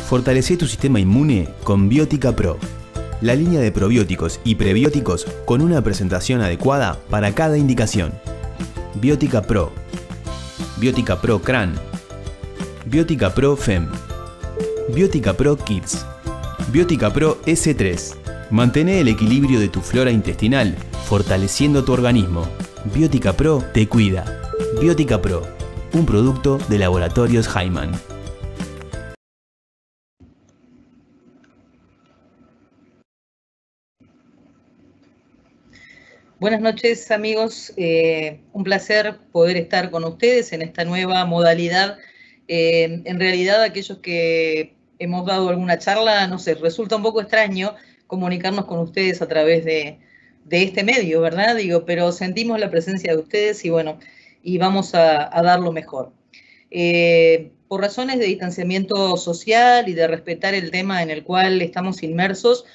Fortalecé tu sistema inmune con Biótica Pro. La línea de probióticos y prebióticos con una presentación adecuada para cada indicación. Biótica Pro. Biótica Pro Cran. Biótica Pro Fem. Biótica Pro Kids. Biótica Pro S3. Mantén el equilibrio de tu flora intestinal, fortaleciendo tu organismo. Biótica Pro te cuida. Biótica Pro, un producto de Laboratorios Hyman. Buenas noches, amigos. Un placer poder estar con ustedes en esta nueva modalidad. En realidad, aquellos que hemos dado alguna charla, no sé, resulta un poco extraño comunicarnos con ustedes a través de este medio, ¿verdad? Pero sentimos la presencia de ustedes y bueno, y vamos a dar lo mejor. Por razones de distanciamiento social y de respetar el tema en el cual estamos inmersos,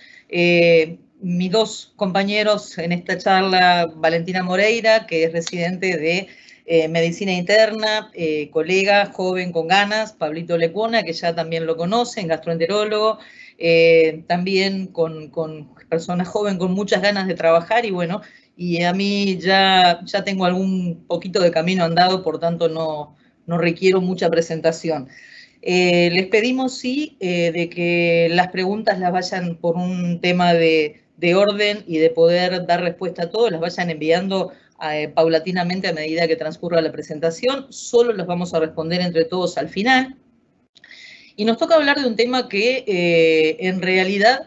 mis dos compañeros en esta charla, Valentina Moreira, que es residente de Medicina Interna, colega joven con ganas, Pablito Lecuona, que ya también lo conocen, gastroenterólogo, también con personas joven con muchas ganas de trabajar y bueno, y a mí ya tengo algún poquito de camino andado, por tanto no requiero mucha presentación. Les pedimos, sí, de que las preguntas las vayan por un tema de orden y de poder dar respuesta a todos, las vayan enviando paulatinamente a medida que transcurra la presentación. Solo las vamos a responder entre todos al final. Y nos toca hablar de un tema que en realidad,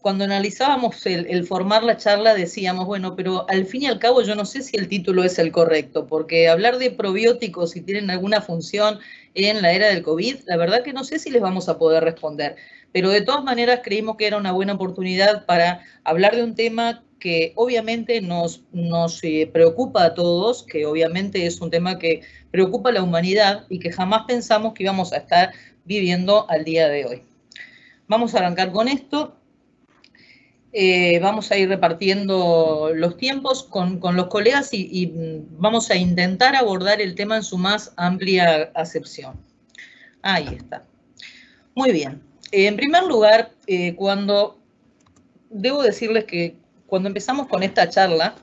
cuando analizábamos el formar la charla, decíamos, bueno, pero al fin y al cabo yo no sé si el título es el correcto, porque hablar de probióticos, si tienen alguna función en la era del COVID, la verdad que no sé si les vamos a poder responder. Pero de todas maneras creímos que era una buena oportunidad para hablar de un tema que obviamente nos preocupa a todos, que obviamente es un tema que preocupa a la humanidad y que jamás pensamos que íbamos a estar viviendo al día de hoy. Vamos a arrancar con esto. Vamos a ir repartiendo los tiempos con los colegas y vamos a intentar abordar el tema en su más amplia acepción. Ahí está. Muy bien. En primer lugar, debo decirles que cuando empezamos con esta charla,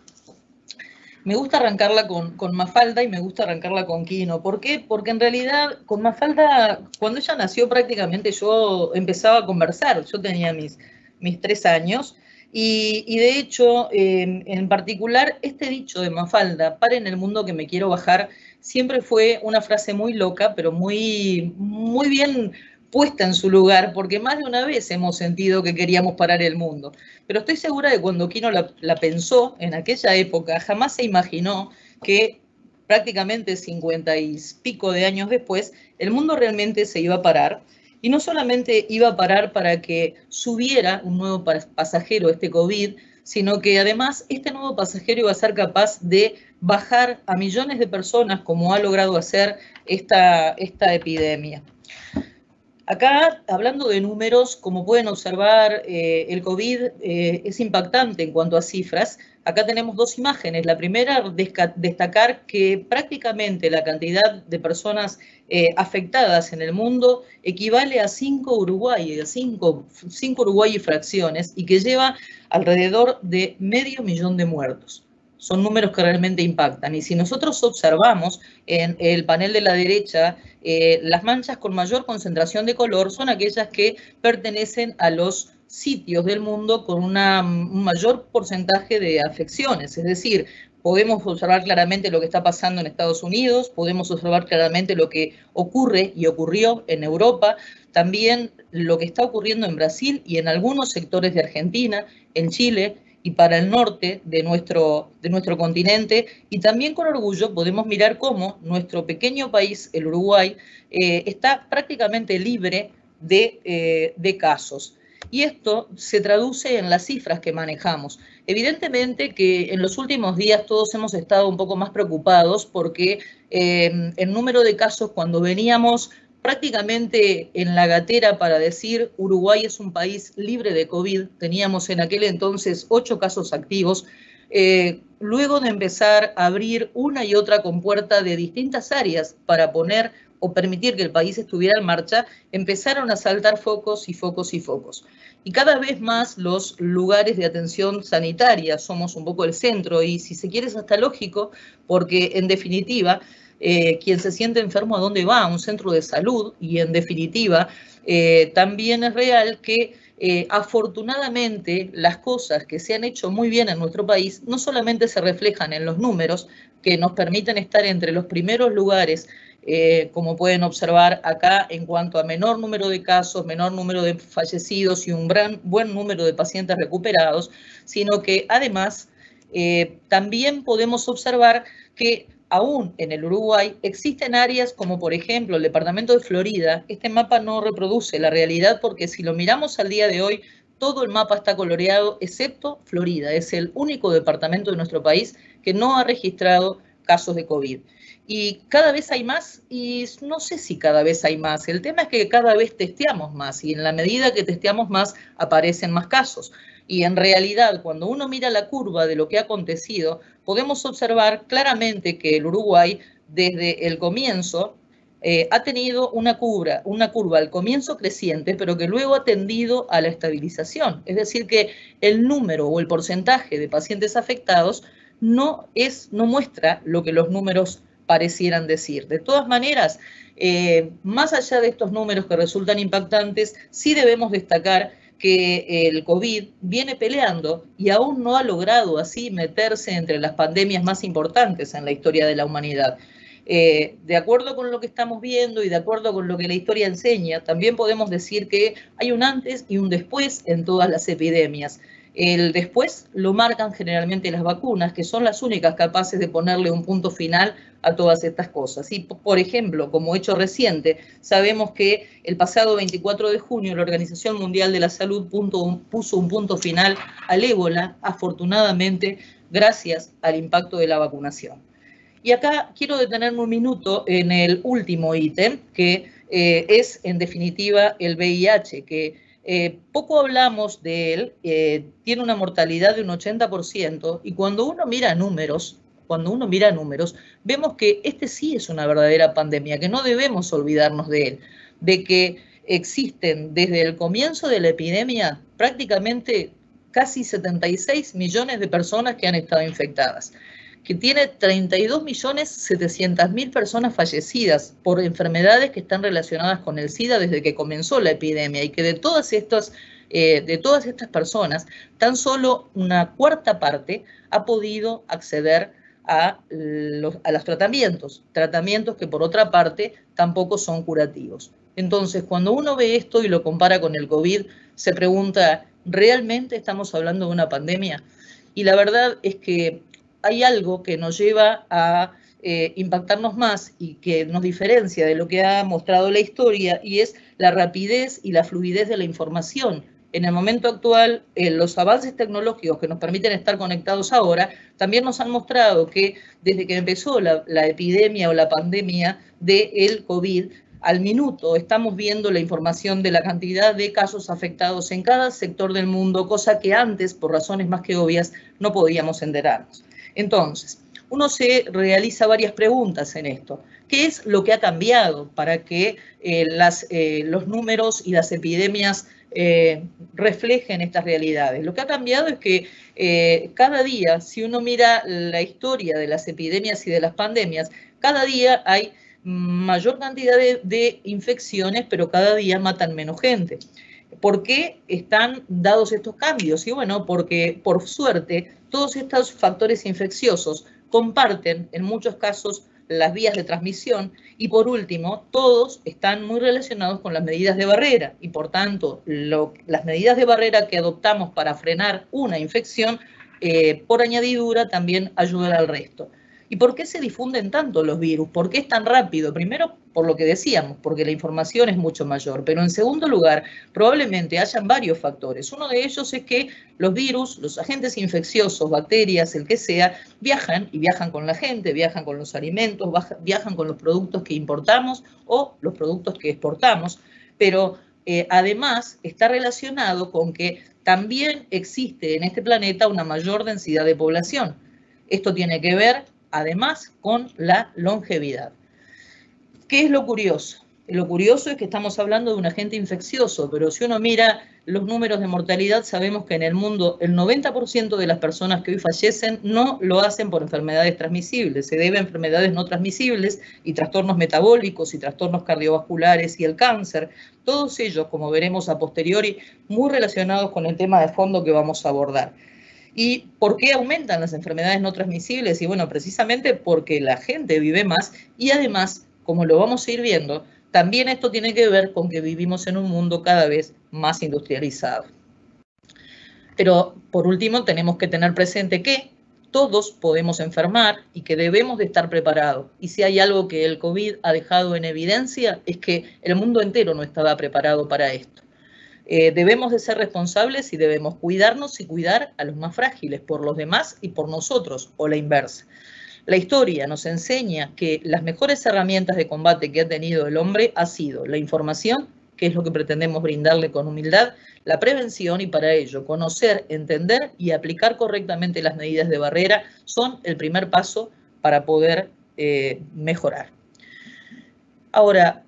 me gusta arrancarla con Mafalda y me gusta arrancarla con Quino. ¿Por qué? Porque en realidad con Mafalda, cuando ella nació prácticamente yo empezaba a conversar. Yo tenía mis 3 años y de hecho, en particular, este dicho de Mafalda, "Pare en el mundo que me quiero bajar", siempre fue una frase muy loca, pero muy bien puesta en su lugar, porque más de una vez hemos sentido que queríamos parar el mundo. Pero estoy segura de que cuando Quino la pensó en aquella época, jamás se imaginó que prácticamente 50 y pico de años después, el mundo realmente se iba a parar. Y no solamente iba a parar para que subiera un nuevo pasajero, este COVID, sino que además este nuevo pasajero iba a ser capaz de bajar a millones de personas, como ha logrado hacer esta epidemia. Acá, hablando de números, como pueden observar, el COVID es impactante en cuanto a cifras. Acá tenemos dos imágenes. La primera, destacar que prácticamente la cantidad de personas afectadas en el mundo equivale a 5 Uruguay, a 5 Uruguay y fracciones, y que lleva alrededor de 500.000 de muertos. Son números que realmente impactan. Y si nosotros observamos en el panel de la derecha, las manchas con mayor concentración de color son aquellas que pertenecen a los sitios del mundo con un mayor porcentaje de afecciones. Es decir, podemos observar claramente lo que está pasando en Estados Unidos, podemos observar claramente lo que ocurre y ocurrió en Europa, también lo que está ocurriendo en Brasil y en algunos sectores de Argentina, en Chile, y para el norte de nuestro continente, y también con orgullo podemos mirar cómo nuestro pequeño país, el Uruguay, está prácticamente libre de casos. Y esto se traduce en las cifras que manejamos. Evidentemente que en los últimos días todos hemos estado un poco más preocupados porque el número de casos, cuando veníamos prácticamente en la gatera para decir Uruguay es un país libre de COVID, teníamos en aquel entonces 8 casos activos, luego de empezar a abrir una y otra compuerta de distintas áreas para poner o permitir que el país estuviera en marcha, empezaron a saltar focos y focos y focos. Y cada vez más los lugares de atención sanitaria somos un poco el centro, y si se quiere es hasta lógico, porque en definitiva, quien se siente enfermo, ¿a dónde va? A un centro de salud, y en definitiva, también es real que afortunadamente las cosas que se han hecho muy bien en nuestro país no solamente se reflejan en los números que nos permiten estar entre los primeros lugares, como pueden observar acá, en cuanto a menor número de casos, menor número de fallecidos y un buen número de pacientes recuperados, sino que además también podemos observar que aún en el Uruguay existen áreas como por ejemplo el departamento de Florida. Este mapa no reproduce la realidad porque si lo miramos al día de hoy, todo el mapa está coloreado excepto Florida. Es el único departamento de nuestro país que no ha registrado casos de COVID. Y cada vez hay más, y no sé si cada vez hay más. El tema es que cada vez testeamos más, y en la medida que testeamos más aparecen más casos. Y en realidad, cuando uno mira la curva de lo que ha acontecido, podemos observar claramente que el Uruguay, desde el comienzo, ha tenido una curva al comienzo creciente, pero que luego ha tendido a la estabilización. Es decir, que el número o el porcentaje de pacientes afectados no muestra lo que los números parecieran decir. De todas maneras, más allá de estos números que resultan impactantes, sí debemos destacar que el COVID viene peleando y aún no ha logrado así meterse entre las pandemias más importantes en la historia de la humanidad. De acuerdo con lo que estamos viendo y de acuerdo con lo que la historia enseña, también podemos decir que hay un antes y un después en todas las epidemias. El después lo marcan generalmente las vacunas, que son las únicas capaces de ponerle un punto final a todas estas cosas. Y, por ejemplo, como hecho reciente, sabemos que el pasado 24 de junio la Organización Mundial de la Salud puso un punto final al ébola, afortunadamente, gracias al impacto de la vacunación. Y acá quiero detenerme un minuto en el último ítem, que es, en definitiva, el VIH, que poco hablamos de él, tiene una mortalidad de un 80%, y cuando uno mira números, vemos que este sí es una verdadera pandemia, que no debemos olvidarnos de él, de que existen desde el comienzo de la epidemia prácticamente casi 76 millones de personas que han estado infectadas, que tiene 32.700.000 personas fallecidas por enfermedades que están relacionadas con el SIDA desde que comenzó la epidemia, y que de todas estas personas, tan solo una cuarta parte ha podido acceder a los tratamientos que por otra parte tampoco son curativos. Entonces, cuando uno ve esto y lo compara con el COVID, se pregunta, ¿realmente estamos hablando de una pandemia? Y la verdad es que hay algo que nos lleva a impactarnos más y que nos diferencia de lo que ha mostrado la historia, y es la rapidez y la fluidez de la información. En el momento actual, los avances tecnológicos que nos permiten estar conectados ahora también nos han mostrado que desde que empezó la epidemia o la pandemia del COVID, al minuto estamos viendo la información de la cantidad de casos afectados en cada sector del mundo, cosa que antes, por razones más que obvias, no podíamos enterarnos. Entonces, uno se realiza varias preguntas en esto. ¿Qué es lo que ha cambiado para que los números y las epidemias reflejen estas realidades? Lo que ha cambiado es que cada día, si uno mira la historia de las epidemias y de las pandemias, cada día hay mayor cantidad de infecciones, pero cada día matan menos gente. ¿Por qué están dados estos cambios? Y bueno, porque por suerte todos estos factores infecciosos comparten en muchos casos las vías de transmisión, y por último, todos están muy relacionados con las medidas de barrera, y por tanto, las medidas de barrera que adoptamos para frenar una infección, por añadidura, también ayudan al resto. ¿Y por qué se difunden tanto los virus? ¿Por qué es tan rápido? Primero, por lo que decíamos, porque la información es mucho mayor. Pero en segundo lugar, probablemente hayan varios factores. Uno de ellos es que los virus, los agentes infecciosos, bacterias, el que sea, viajan, y viajan con la gente, viajan con los alimentos, viajan con los productos que importamos o los productos que exportamos. Pero además está relacionado con que también existe en este planeta una mayor densidad de población. Esto tiene que ver además con la longevidad. ¿Qué es lo curioso? Lo curioso es que estamos hablando de un agente infeccioso, pero si uno mira los números de mortalidad, sabemos que en el mundo el 90% de las personas que hoy fallecen no lo hacen por enfermedades transmisibles, se debe a enfermedades no transmisibles y trastornos metabólicos y trastornos cardiovasculares y el cáncer, todos ellos, como veremos a posteriori, muy relacionados con el tema de fondo que vamos a abordar. ¿Y por qué aumentan las enfermedades no transmisibles? Y bueno, precisamente porque la gente vive más y además, como lo vamos a ir viendo, también esto tiene que ver con que vivimos en un mundo cada vez más industrializado. Pero por último tenemos que tener presente que todos podemos enfermar y que debemos de estar preparados. Y si hay algo que el COVID ha dejado en evidencia es que el mundo entero no estaba preparado para esto. Debemos de ser responsables y debemos cuidarnos y cuidar a los más frágiles por los demás y por nosotros, o la inversa. La historia nos enseña que las mejores herramientas de combate que ha tenido el hombre ha sido la información, que es lo que pretendemos brindarle con humildad, la prevención y para ello conocer, entender y aplicar correctamente las medidas de barrera son el primer paso para poder mejorar. Ahora,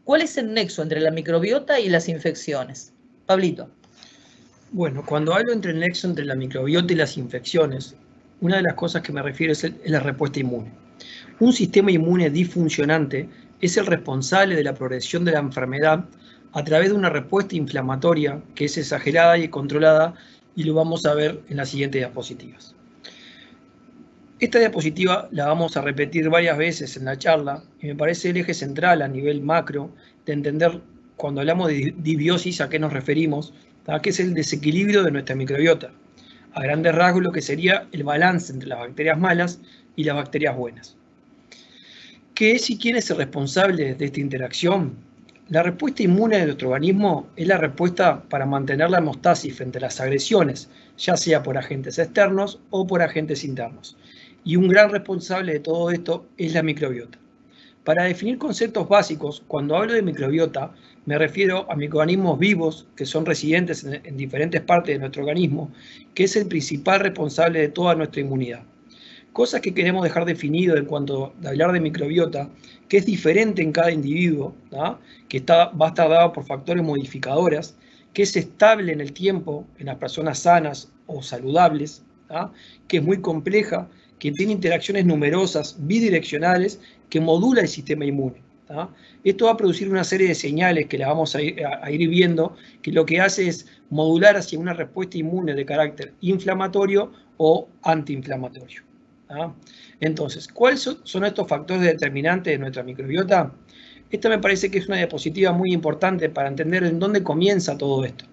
¿cuál es el nexo entre la microbiota y las infecciones? Pablito. Bueno, cuando hablo entre el nexo entre la microbiota y las infecciones, una de las cosas que me refiero es la respuesta inmune. Un sistema inmune disfuncionante es el responsable de la progresión de la enfermedad a través de una respuesta inflamatoria que es exagerada y controlada, y lo vamos a ver en las siguientes diapositivas. Esta diapositiva la vamos a repetir varias veces en la charla y me parece el eje central a nivel macro de entender cuando hablamos de disbiosis a qué nos referimos, que es el desequilibrio de nuestra microbiota. A grandes rasgos lo que sería el balance entre las bacterias malas y las bacterias buenas. ¿Qué es y quién es el responsable de esta interacción? La respuesta inmune de nuestro organismo es la respuesta para mantener la hemostasis frente a las agresiones, ya sea por agentes externos o por agentes internos. Y un gran responsable de todo esto es la microbiota. Para definir conceptos básicos, cuando hablo de microbiota, me refiero a microorganismos vivos que son residentes en diferentes partes de nuestro organismo, que es el principal responsable de toda nuestra inmunidad. Cosas que queremos dejar definido en cuanto a hablar de microbiota, que es diferente en cada individuo, que va a estar dado por factores modificadores, que es estable en el tiempo en las personas sanas o saludables, que es muy compleja, que tiene interacciones numerosas, bidireccionales, que modula el sistema inmune. Esto va a producir una serie de señales que la vamos a ir viendo, que lo que hace es modular hacia una respuesta inmune de carácter inflamatorio o antiinflamatorio. Entonces, ¿cuáles son estos factores determinantes de nuestra microbiota? Esta me parece que es una diapositiva muy importante para entender en dónde comienza todo esto.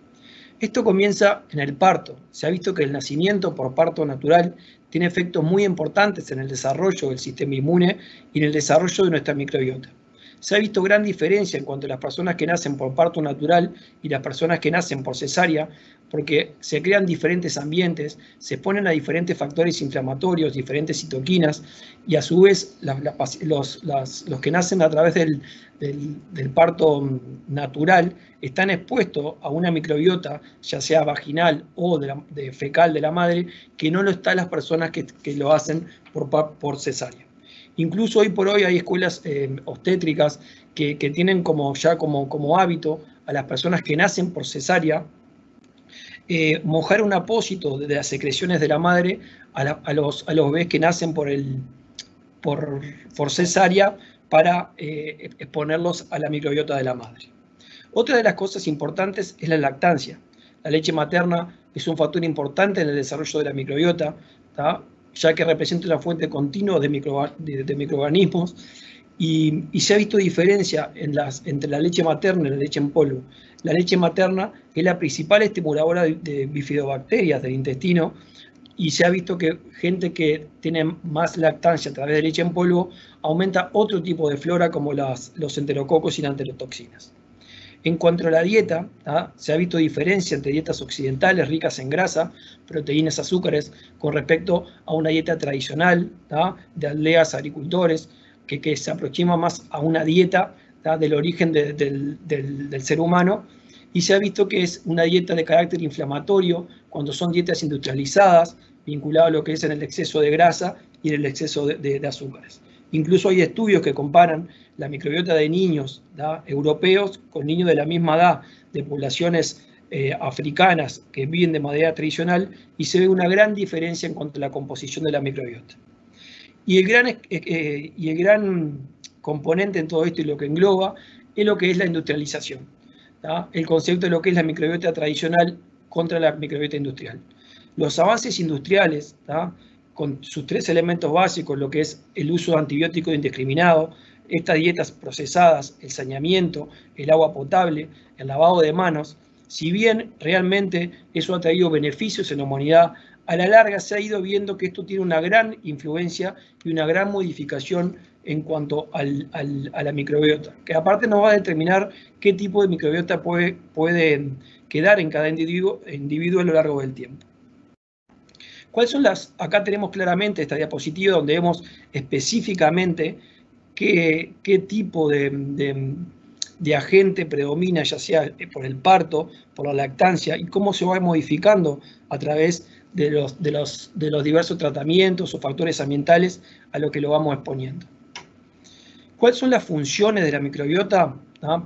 Esto comienza en el parto. Se ha visto que el nacimiento por parto natural tiene efectos muy importantes en el desarrollo del sistema inmune y en el desarrollo de nuestra microbiota. Se ha visto gran diferencia en cuanto a las personas que nacen por parto natural y las personas que nacen por cesárea, porque se crean diferentes ambientes, se exponen a diferentes factores inflamatorios, diferentes citoquinas, y a su vez los que nacen a través del parto natural están expuestos a una microbiota, ya sea vaginal o de fecal de la madre, que no lo están las personas que lo hacen por cesárea. Incluso hoy por hoy hay escuelas obstétricas que tienen como hábito a las personas que nacen por cesárea mojar un apósito de las secreciones de la madre a los bebés que nacen por cesárea para exponerlos a la microbiota de la madre. Otra de las cosas importantes es la lactancia. La leche materna es un factor importante en el desarrollo de la microbiota, ya que representa una fuente continua de microorganismos, y se ha visto diferencia entre la leche materna y la leche en polvo. La leche materna es la principal estimuladora de bifidobacterias del intestino, y se ha visto que gente que tiene más lactancia a través de leche en polvo aumenta otro tipo de flora como los enterococos y las enterotoxinas. En cuanto a la dieta, se ha visto diferencia entre dietas occidentales ricas en grasa, proteínas, azúcares, con respecto a una dieta tradicional de aldeas, agricultores, que se aproxima más a una dieta del origen del ser humano, y se ha visto que es una dieta de carácter inflamatorio cuando son dietas industrializadas, vinculadas a lo que es en el exceso de grasa y en el exceso de azúcares. Incluso hay estudios que comparan la microbiota de niños europeos con niños de la misma edad de poblaciones africanas que viven de manera tradicional y se ve una gran diferencia en cuanto a la composición de la microbiota. Y el gran componente en todo esto y lo que engloba es lo que es la industrialización, el concepto de lo que es la microbiota tradicional contra la microbiota industrial. Los avances industriales, con sus 3 elementos básicos, lo que es el uso de antibióticos indiscriminado, estas dietas procesadas, el saneamiento, el agua potable, el lavado de manos, si bien realmente eso ha traído beneficios en la humanidad, a la larga se ha ido viendo que esto tiene una gran influencia y una gran modificación en cuanto a la microbiota, que aparte nos va a determinar qué tipo de microbiota puede quedar en cada individuo a lo largo del tiempo. ¿Cuáles son las? Acá tenemos claramente esta diapositiva donde vemos específicamente qué tipo de agente predomina, ya sea por el parto, por la lactancia, y cómo se va modificando a través de los diversos tratamientos o factores ambientales a lo que lo vamos exponiendo. ¿Cuáles son las funciones de la microbiota?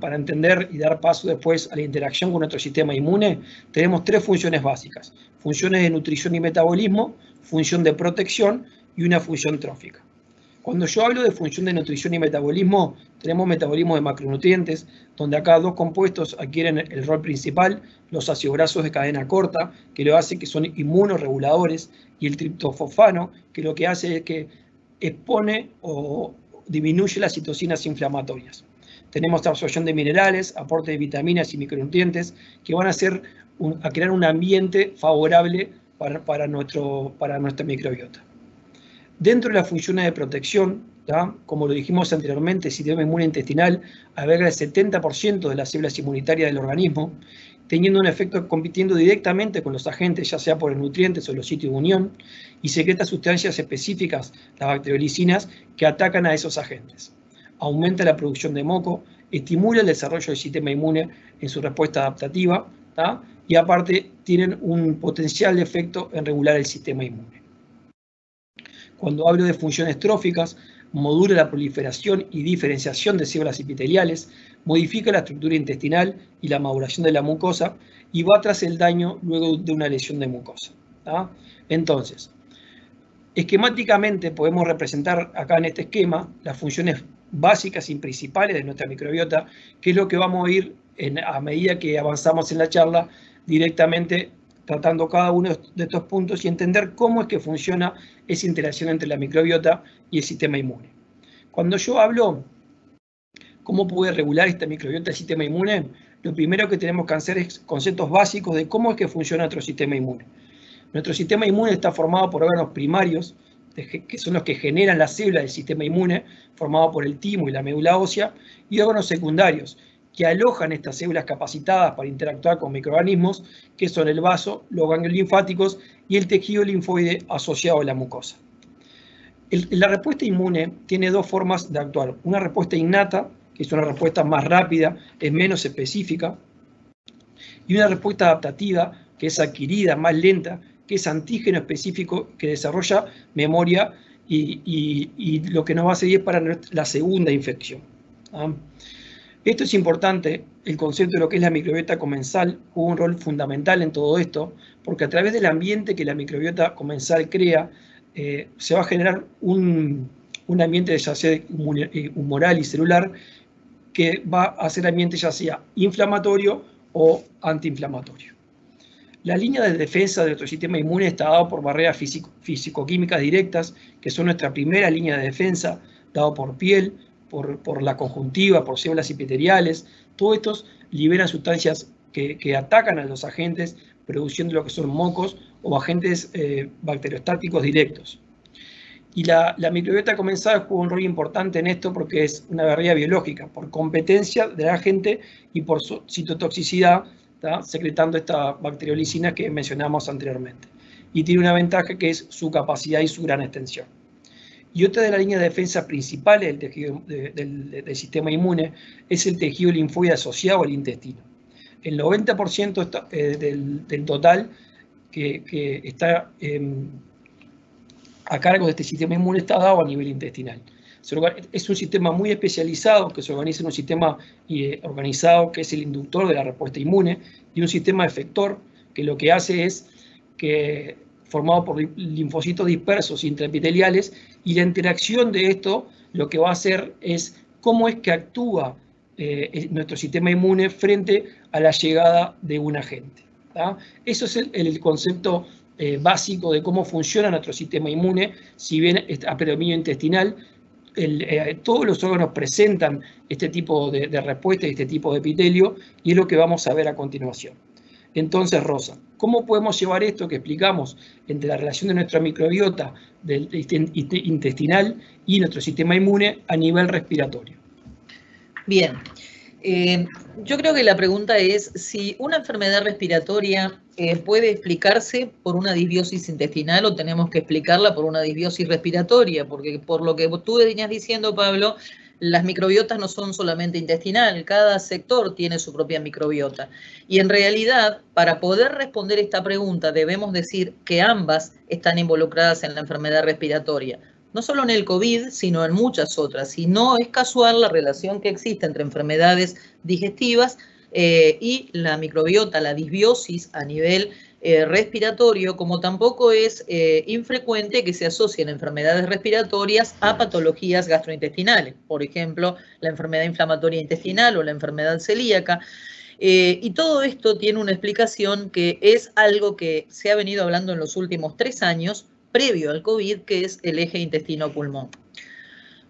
Para entender y dar paso después a la interacción con nuestro sistema inmune, tenemos 3 funciones básicas: funciones de nutrición y metabolismo, función de protección y una función trófica. Cuando yo hablo de función de nutrición y metabolismo, tenemos metabolismo de macronutrientes, donde acá 2 compuestos adquieren el rol principal: los ácidos grasos de cadena corta, que lo hace que son inmunoreguladores, y el triptofosfano, que lo que hace es que expone o disminuye las citocinas inflamatorias. Tenemos absorción de minerales, aporte de vitaminas y micronutrientes que van a crear un ambiente favorable para nuestra microbiota. Dentro de las funciones de protección, como lo dijimos anteriormente, el sistema inmune intestinal alberga el 70% de las células inmunitarias del organismo, teniendo un efecto compitiendo directamente con los agentes, ya sea por los nutrientes o los sitios de unión, y secreta sustancias específicas, las bacteriolicinas, que atacan a esos agentes. Aumenta la producción de moco, estimula el desarrollo del sistema inmune en su respuesta adaptativa, y aparte tienen un potencial efecto en regular el sistema inmune. Cuando hablo de funciones tróficas, modula la proliferación y diferenciación de células epiteliales, modifica la estructura intestinal y la maduración de la mucosa y va tras el daño luego de una lesión de mucosa. Entonces, esquemáticamente podemos representar acá en este esquema las funciones básicas y principales de nuestra microbiota, que es lo que vamos a ir a medida que avanzamos en la charla, directamente tratando cada uno de estos puntos y entender cómo es que funciona esa interacción entre la microbiota y el sistema inmune. Cuando yo hablo cómo puede regular esta microbiota el sistema inmune, lo primero que tenemos que hacer es conceptos básicos de cómo es que funciona nuestro sistema inmune. Nuestro sistema inmune está formado por órganos primarios, que son los que generan las células del sistema inmune, formado por el timo y la médula ósea, y órganos secundarios, que alojan estas células capacitadas para interactuar con microorganismos, que son el vaso, los ganglios linfáticos y el tejido linfoide asociado a la mucosa. La respuesta inmune tiene 2 formas de actuar. Una respuesta innata, que es una respuesta más rápida, es menos específica, y una respuesta adaptativa, que es adquirida, más lenta, que es antígeno específico, que desarrolla memoria y lo que nos va a servir para la segunda infección. Esto es importante, el concepto de lo que es la microbiota comensal juega un rol fundamental en todo esto, porque a través del ambiente que la microbiota comensal crea, se va a generar un ambiente ya sea humoral y celular, que va a ser ambiente ya sea inflamatorio o antiinflamatorio. La línea de defensa de nuestro sistema inmune está dada por barreras físico-químicas directas, que son nuestra primera línea de defensa, dado por piel, por la conjuntiva, por células epiteliales. Todos estos liberan sustancias que atacan a los agentes, produciendo lo que son mocos o agentes bacteriostáticos directos. Y la microbiota comensal juega un rol importante en esto porque es una barrera biológica, por competencia del agente y por su citotoxicidad, secretando esta bacteriolicina que mencionamos anteriormente. Y tiene una ventaja que es su capacidad y su gran extensión. Y otra de las líneas de defensa principales del tejido del sistema inmune es el tejido linfoide asociado al intestino. El 90% del total que está a cargo de este sistema inmune está dado a nivel intestinal. Es un sistema muy especializado que se organiza en un sistema organizado que es el inductor de la respuesta inmune y un sistema efector que lo que hace es que formado por linfocitos dispersos intraepiteliales, y la interacción de esto lo que va a hacer es cómo es que actúa nuestro sistema inmune frente a la llegada de un agente. ¿tá? Eso es el concepto básico de cómo funciona nuestro sistema inmune, si bien a predominio intestinal. Todos los órganos presentan este tipo de respuesta y este tipo de epitelio, y es lo que vamos a ver a continuación. Entonces, Rosa, ¿cómo podemos llevar esto que explicamos entre la relación de nuestra microbiota intestinal y nuestro sistema inmune a nivel respiratorio? Bien, yo creo que la pregunta es si una enfermedad respiratoria puede explicarse por una disbiosis intestinal o tenemos que explicarla por una disbiosis respiratoria, porque por lo que tú venías diciendo, Pablo, las microbiotas no son solamente intestinal, cada sector tiene su propia microbiota. Y en realidad, para poder responder esta pregunta, debemos decir que ambas están involucradas en la enfermedad respiratoria. No solo en el COVID, sino en muchas otras. Y no es casual la relación que existe entre enfermedades digestivas y la microbiota, la disbiosis a nivel respiratorio, como tampoco es infrecuente que se asocien enfermedades respiratorias a patologías gastrointestinales, por ejemplo, la enfermedad inflamatoria intestinal o la enfermedad celíaca. Y todo esto tiene una explicación que es algo que se ha venido hablando en los últimos 3 años, previo al COVID, que es el eje intestino-pulmón.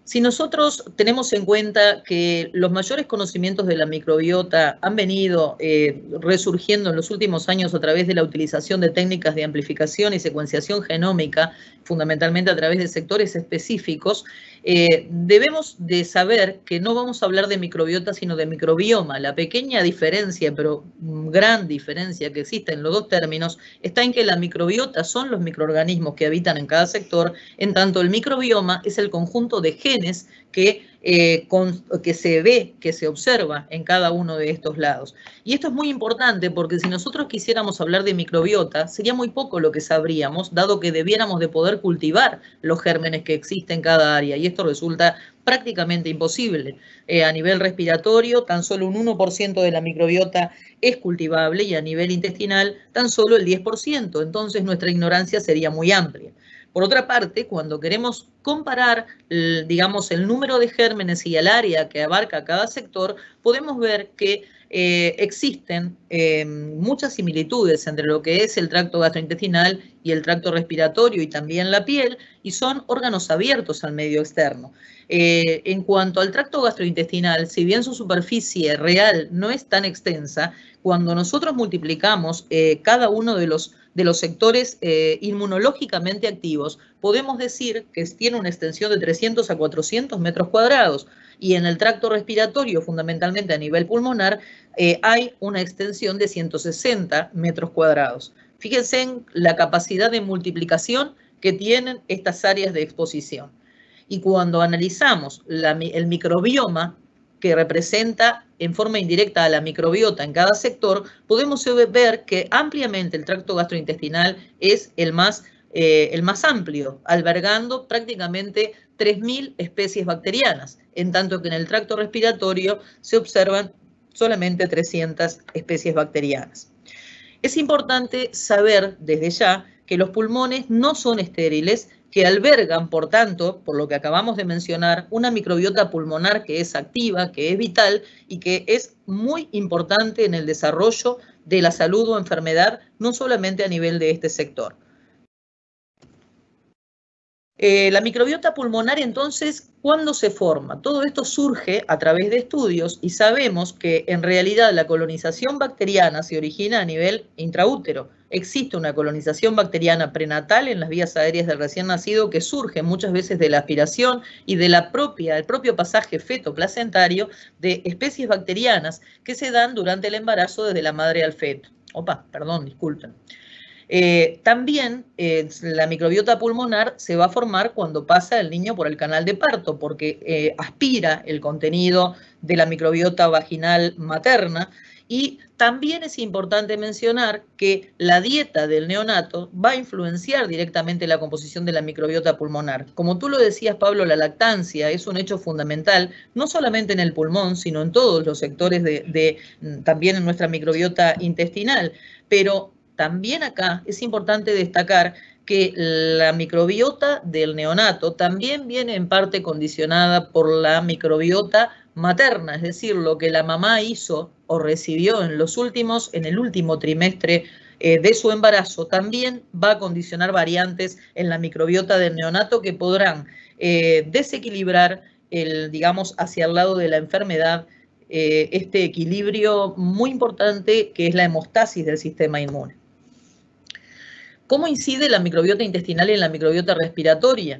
Si nosotros tenemos en cuenta que los mayores conocimientos de la microbiota han venido resurgiendo en los últimos años a través de la utilización de técnicas de amplificación y secuenciación genómica, fundamentalmente a través de sectores específicos, debemos de saber que no vamos a hablar de microbiota, sino de microbioma. La pequeña diferencia, pero gran diferencia que existe en los dos términos, está en que la microbiota son los microorganismos que habitan en cada sector, en tanto el microbioma es el conjunto de genes que se ve, que se observa en cada uno de estos lados. Y esto es muy importante porque si nosotros quisiéramos hablar de microbiota, sería muy poco lo que sabríamos, dado que debiéramos de poder cultivar los gérmenes que existen en cada área, y esto resulta prácticamente imposible. A nivel respiratorio, tan solo un 1% de la microbiota es cultivable y a nivel intestinal, tan solo el 10%. Entonces, nuestra ignorancia sería muy amplia. Por otra parte, cuando queremos comparar, digamos, el número de gérmenes y el área que abarca cada sector, podemos ver que existen muchas similitudes entre lo que es el tracto gastrointestinal y el tracto respiratorio y también la piel, y son órganos abiertos al medio externo. En cuanto al tracto gastrointestinal, si bien su superficie real no es tan extensa, cuando nosotros multiplicamos cada uno de los sectores inmunológicamente activos, podemos decir que tiene una extensión de 300 a 400 metros cuadrados. Y en el tracto respiratorio, fundamentalmente a nivel pulmonar, hay una extensión de 160 metros cuadrados. Fíjense en la capacidad de multiplicación que tienen estas áreas de exposición. Y cuando analizamos el microbioma, que representa en forma indirecta a la microbiota en cada sector, podemos ver que ampliamente el tracto gastrointestinal es el más amplio, albergando prácticamente 3.000 especies bacterianas, en tanto que en el tracto respiratorio se observan solamente 300 especies bacterianas. Es importante saber desde ya que los pulmones no son estériles, que albergan, por tanto, por lo que acabamos de mencionar, una microbiota pulmonar que es activa, que es vital y que es muy importante en el desarrollo de la salud o enfermedad, no solamente a nivel de este sector. La microbiota pulmonar, entonces, ¿cuándo se forma? Todo esto surge a través de estudios y sabemos que en realidad la colonización bacteriana se origina a nivel intraútero. Existe una colonización bacteriana prenatal en las vías aéreas del recién nacido que surge muchas veces de la aspiración y de el propio pasaje feto-placentario de especies bacterianas que se dan durante el embarazo desde la madre al feto. Disculpen. También la microbiota pulmonar se va a formar cuando pasa el niño por el canal de parto, porque aspira el contenido de la microbiota vaginal materna. Y también es importante mencionar que la dieta del neonato va a influenciar directamente la composición de la microbiota pulmonar. Como tú lo decías, Pablo, la lactancia es un hecho fundamental, no solamente en el pulmón, sino en todos los sectores también en nuestra microbiota intestinal. Pero también acá es importante destacar que la microbiota del neonato también viene en parte condicionada por la microbiota materna, es decir, lo que la mamá hizo o recibió en el último trimestre de su embarazo, también va a condicionar variantes en la microbiota del neonato que podrán desequilibrar, digamos, hacia el lado de la enfermedad, este equilibrio muy importante que es la hemostasis del sistema inmune. ¿Cómo incide la microbiota intestinal en la microbiota respiratoria?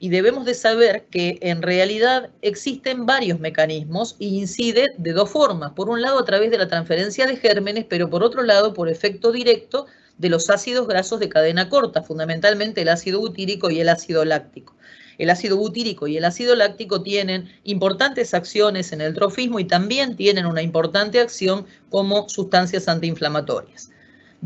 Y debemos de saber que en realidad existen varios mecanismos y incide de dos formas. Por un lado, a través de la transferencia de gérmenes, pero por otro lado, por efecto directo de los ácidos grasos de cadena corta, fundamentalmente el ácido butírico y el ácido láctico. El ácido butírico y el ácido láctico tienen importantes acciones en el trofismo y también tienen una importante acción como sustancias antiinflamatorias.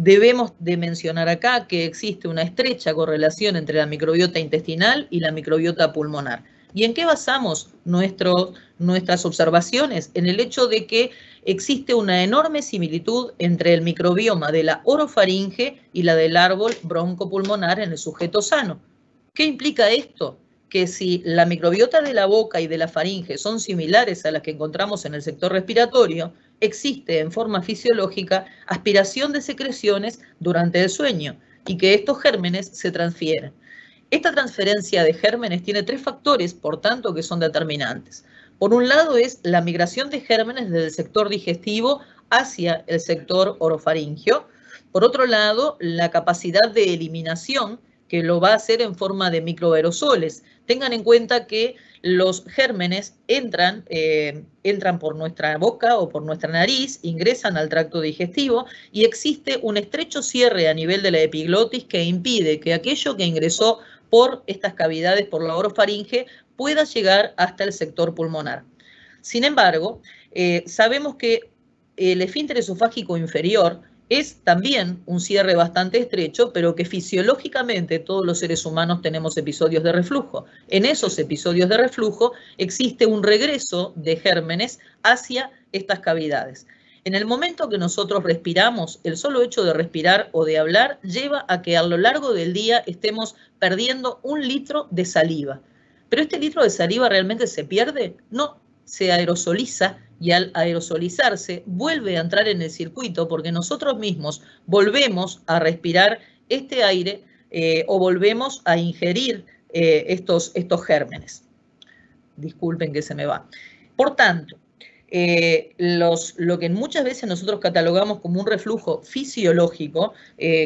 Debemos de mencionar acá que existe una estrecha correlación entre la microbiota intestinal y la microbiota pulmonar. ¿Y en qué basamos nuestras observaciones? En el hecho de que existe una enorme similitud entre el microbioma de la orofaringe y la del árbol broncopulmonar en el sujeto sano. ¿Qué implica esto? Que si la microbiota de la boca y de la faringe son similares a las que encontramos en el sector respiratorio, existe en forma fisiológica aspiración de secreciones durante el sueño y que estos gérmenes se transfieren. Esta transferencia de gérmenes tiene tres factores, por tanto, que son determinantes. Por un lado es la migración de gérmenes desde el sector digestivo hacia el sector orofaringio. Por otro lado, la capacidad de eliminación, que lo va a hacer en forma de microaerosoles. Tengan en cuenta que los gérmenes entran por nuestra boca o por nuestra nariz, ingresan al tracto digestivo y existe un estrecho cierre a nivel de la epiglotis que impide que aquello que ingresó por estas cavidades, por la orofaringe, pueda llegar hasta el sector pulmonar. Sin embargo, sabemos que el esfínter esofágico inferior es también un cierre bastante estrecho, pero que fisiológicamente todos los seres humanos tenemos episodios de reflujo. En esos episodios de reflujo existe un regreso de gérmenes hacia estas cavidades. En el momento que nosotros respiramos, el solo hecho de respirar o de hablar lleva a que a lo largo del día estemos perdiendo 1 litro de saliva. ¿Pero este litro de saliva realmente se pierde? No, se aerosoliza. Y al aerosolizarse vuelve a entrar en el circuito porque nosotros mismos volvemos a respirar este aire o volvemos a ingerir estos gérmenes. Disculpen que se me va. Por tanto, lo que muchas veces nosotros catalogamos como un reflujo fisiológico,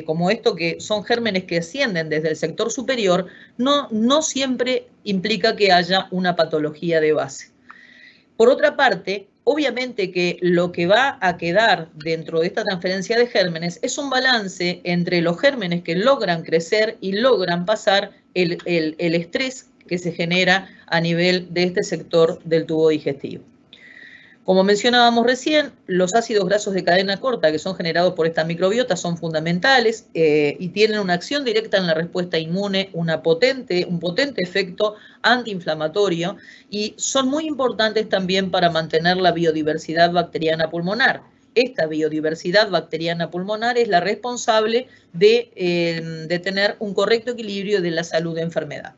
como esto que son gérmenes que ascienden desde el sector superior, no siempre implica que haya una patología de base. Por otra parte, obviamente que lo que va a quedar dentro de esta transferencia de gérmenes es un balance entre los gérmenes que logran crecer y logran pasar el estrés que se genera a nivel de este sector del tubo digestivo. Como mencionábamos recién, los ácidos grasos de cadena corta que son generados por esta microbiota son fundamentales y tienen una acción directa en la respuesta inmune, un potente efecto antiinflamatorio y son muy importantes también para mantener la biodiversidad bacteriana pulmonar. Esta biodiversidad bacteriana pulmonar es la responsable de tener un correcto equilibrio de la salud de enfermedad.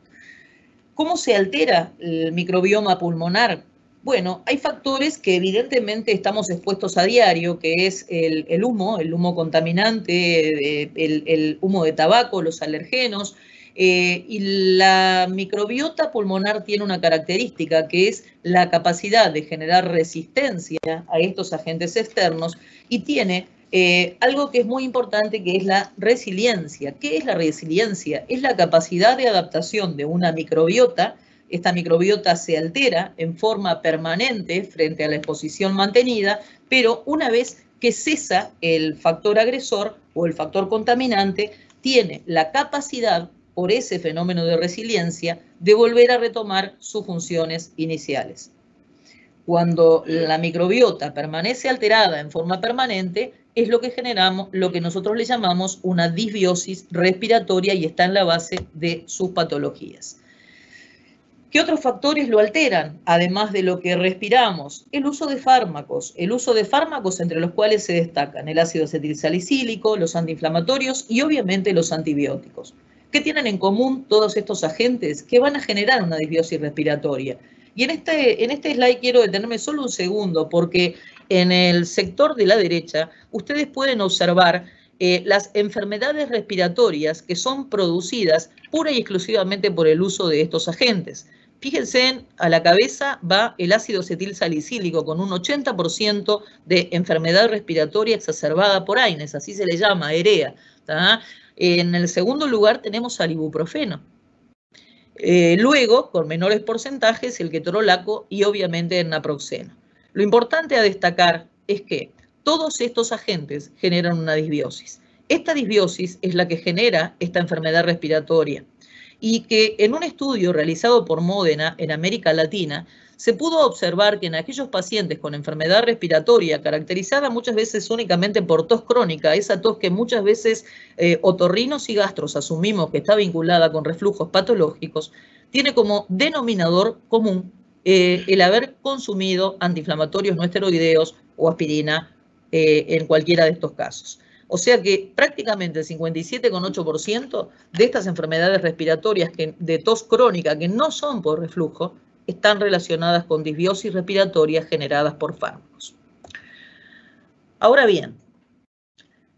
¿Cómo se altera el microbioma pulmonar? Bueno, hay factores que evidentemente estamos expuestos a diario, que es el humo contaminante, el humo de tabaco, los alergenos, y la microbiota pulmonar tiene una característica que es la capacidad de generar resistencia a estos agentes externos y tiene algo que es muy importante que es la resiliencia. ¿Qué es la resiliencia? Es la capacidad de adaptación de una microbiota. Esta microbiota se altera en forma permanente frente a la exposición mantenida, pero una vez que cesa el factor agresor o el factor contaminante, tiene la capacidad, por ese fenómeno de resiliencia, de volver a retomar sus funciones iniciales. Cuando la microbiota permanece alterada en forma permanente, es lo que generamos, lo que nosotros le llamamos una disbiosis respiratoria y está en la base de sus patologías. ¿Qué otros factores lo alteran, además de lo que respiramos? El uso de fármacos entre los cuales se destacan el ácido acetilsalicílico, los antiinflamatorios y obviamente los antibióticos. ¿Qué tienen en común todos estos agentes? Que van a generar una disbiosis respiratoria. Y en este slide quiero detenerme solo un segundo, porque en el sector de la derecha ustedes pueden observar las enfermedades respiratorias que son producidas pura y exclusivamente por el uso de estos agentes. Fíjense, a la cabeza va el ácido acetilsalicílico con un 80% de enfermedad respiratoria exacerbada por AINES, así se le llama, EREA. En el segundo lugar tenemos al ibuprofeno. Luego, con menores porcentajes, el ketorolaco y obviamente el naproxeno. Lo importante a destacar es que todos estos agentes generan una disbiosis. Esta disbiosis es la que genera esta enfermedad respiratoria y que en un estudio realizado por Módena en América Latina se pudo observar que en aquellos pacientes con enfermedad respiratoria caracterizada muchas veces únicamente por tos crónica, esa tos que muchas veces otorrinos y gastros asumimos que está vinculada con reflujos patológicos, tiene como denominador común el haber consumido antiinflamatorios no esteroideos o aspirina en cualquiera de estos casos. O sea que prácticamente el 57,8% de estas enfermedades respiratorias de tos crónica que no son por reflujo están relacionadas con disbiosis respiratorias generadas por fármacos. Ahora bien,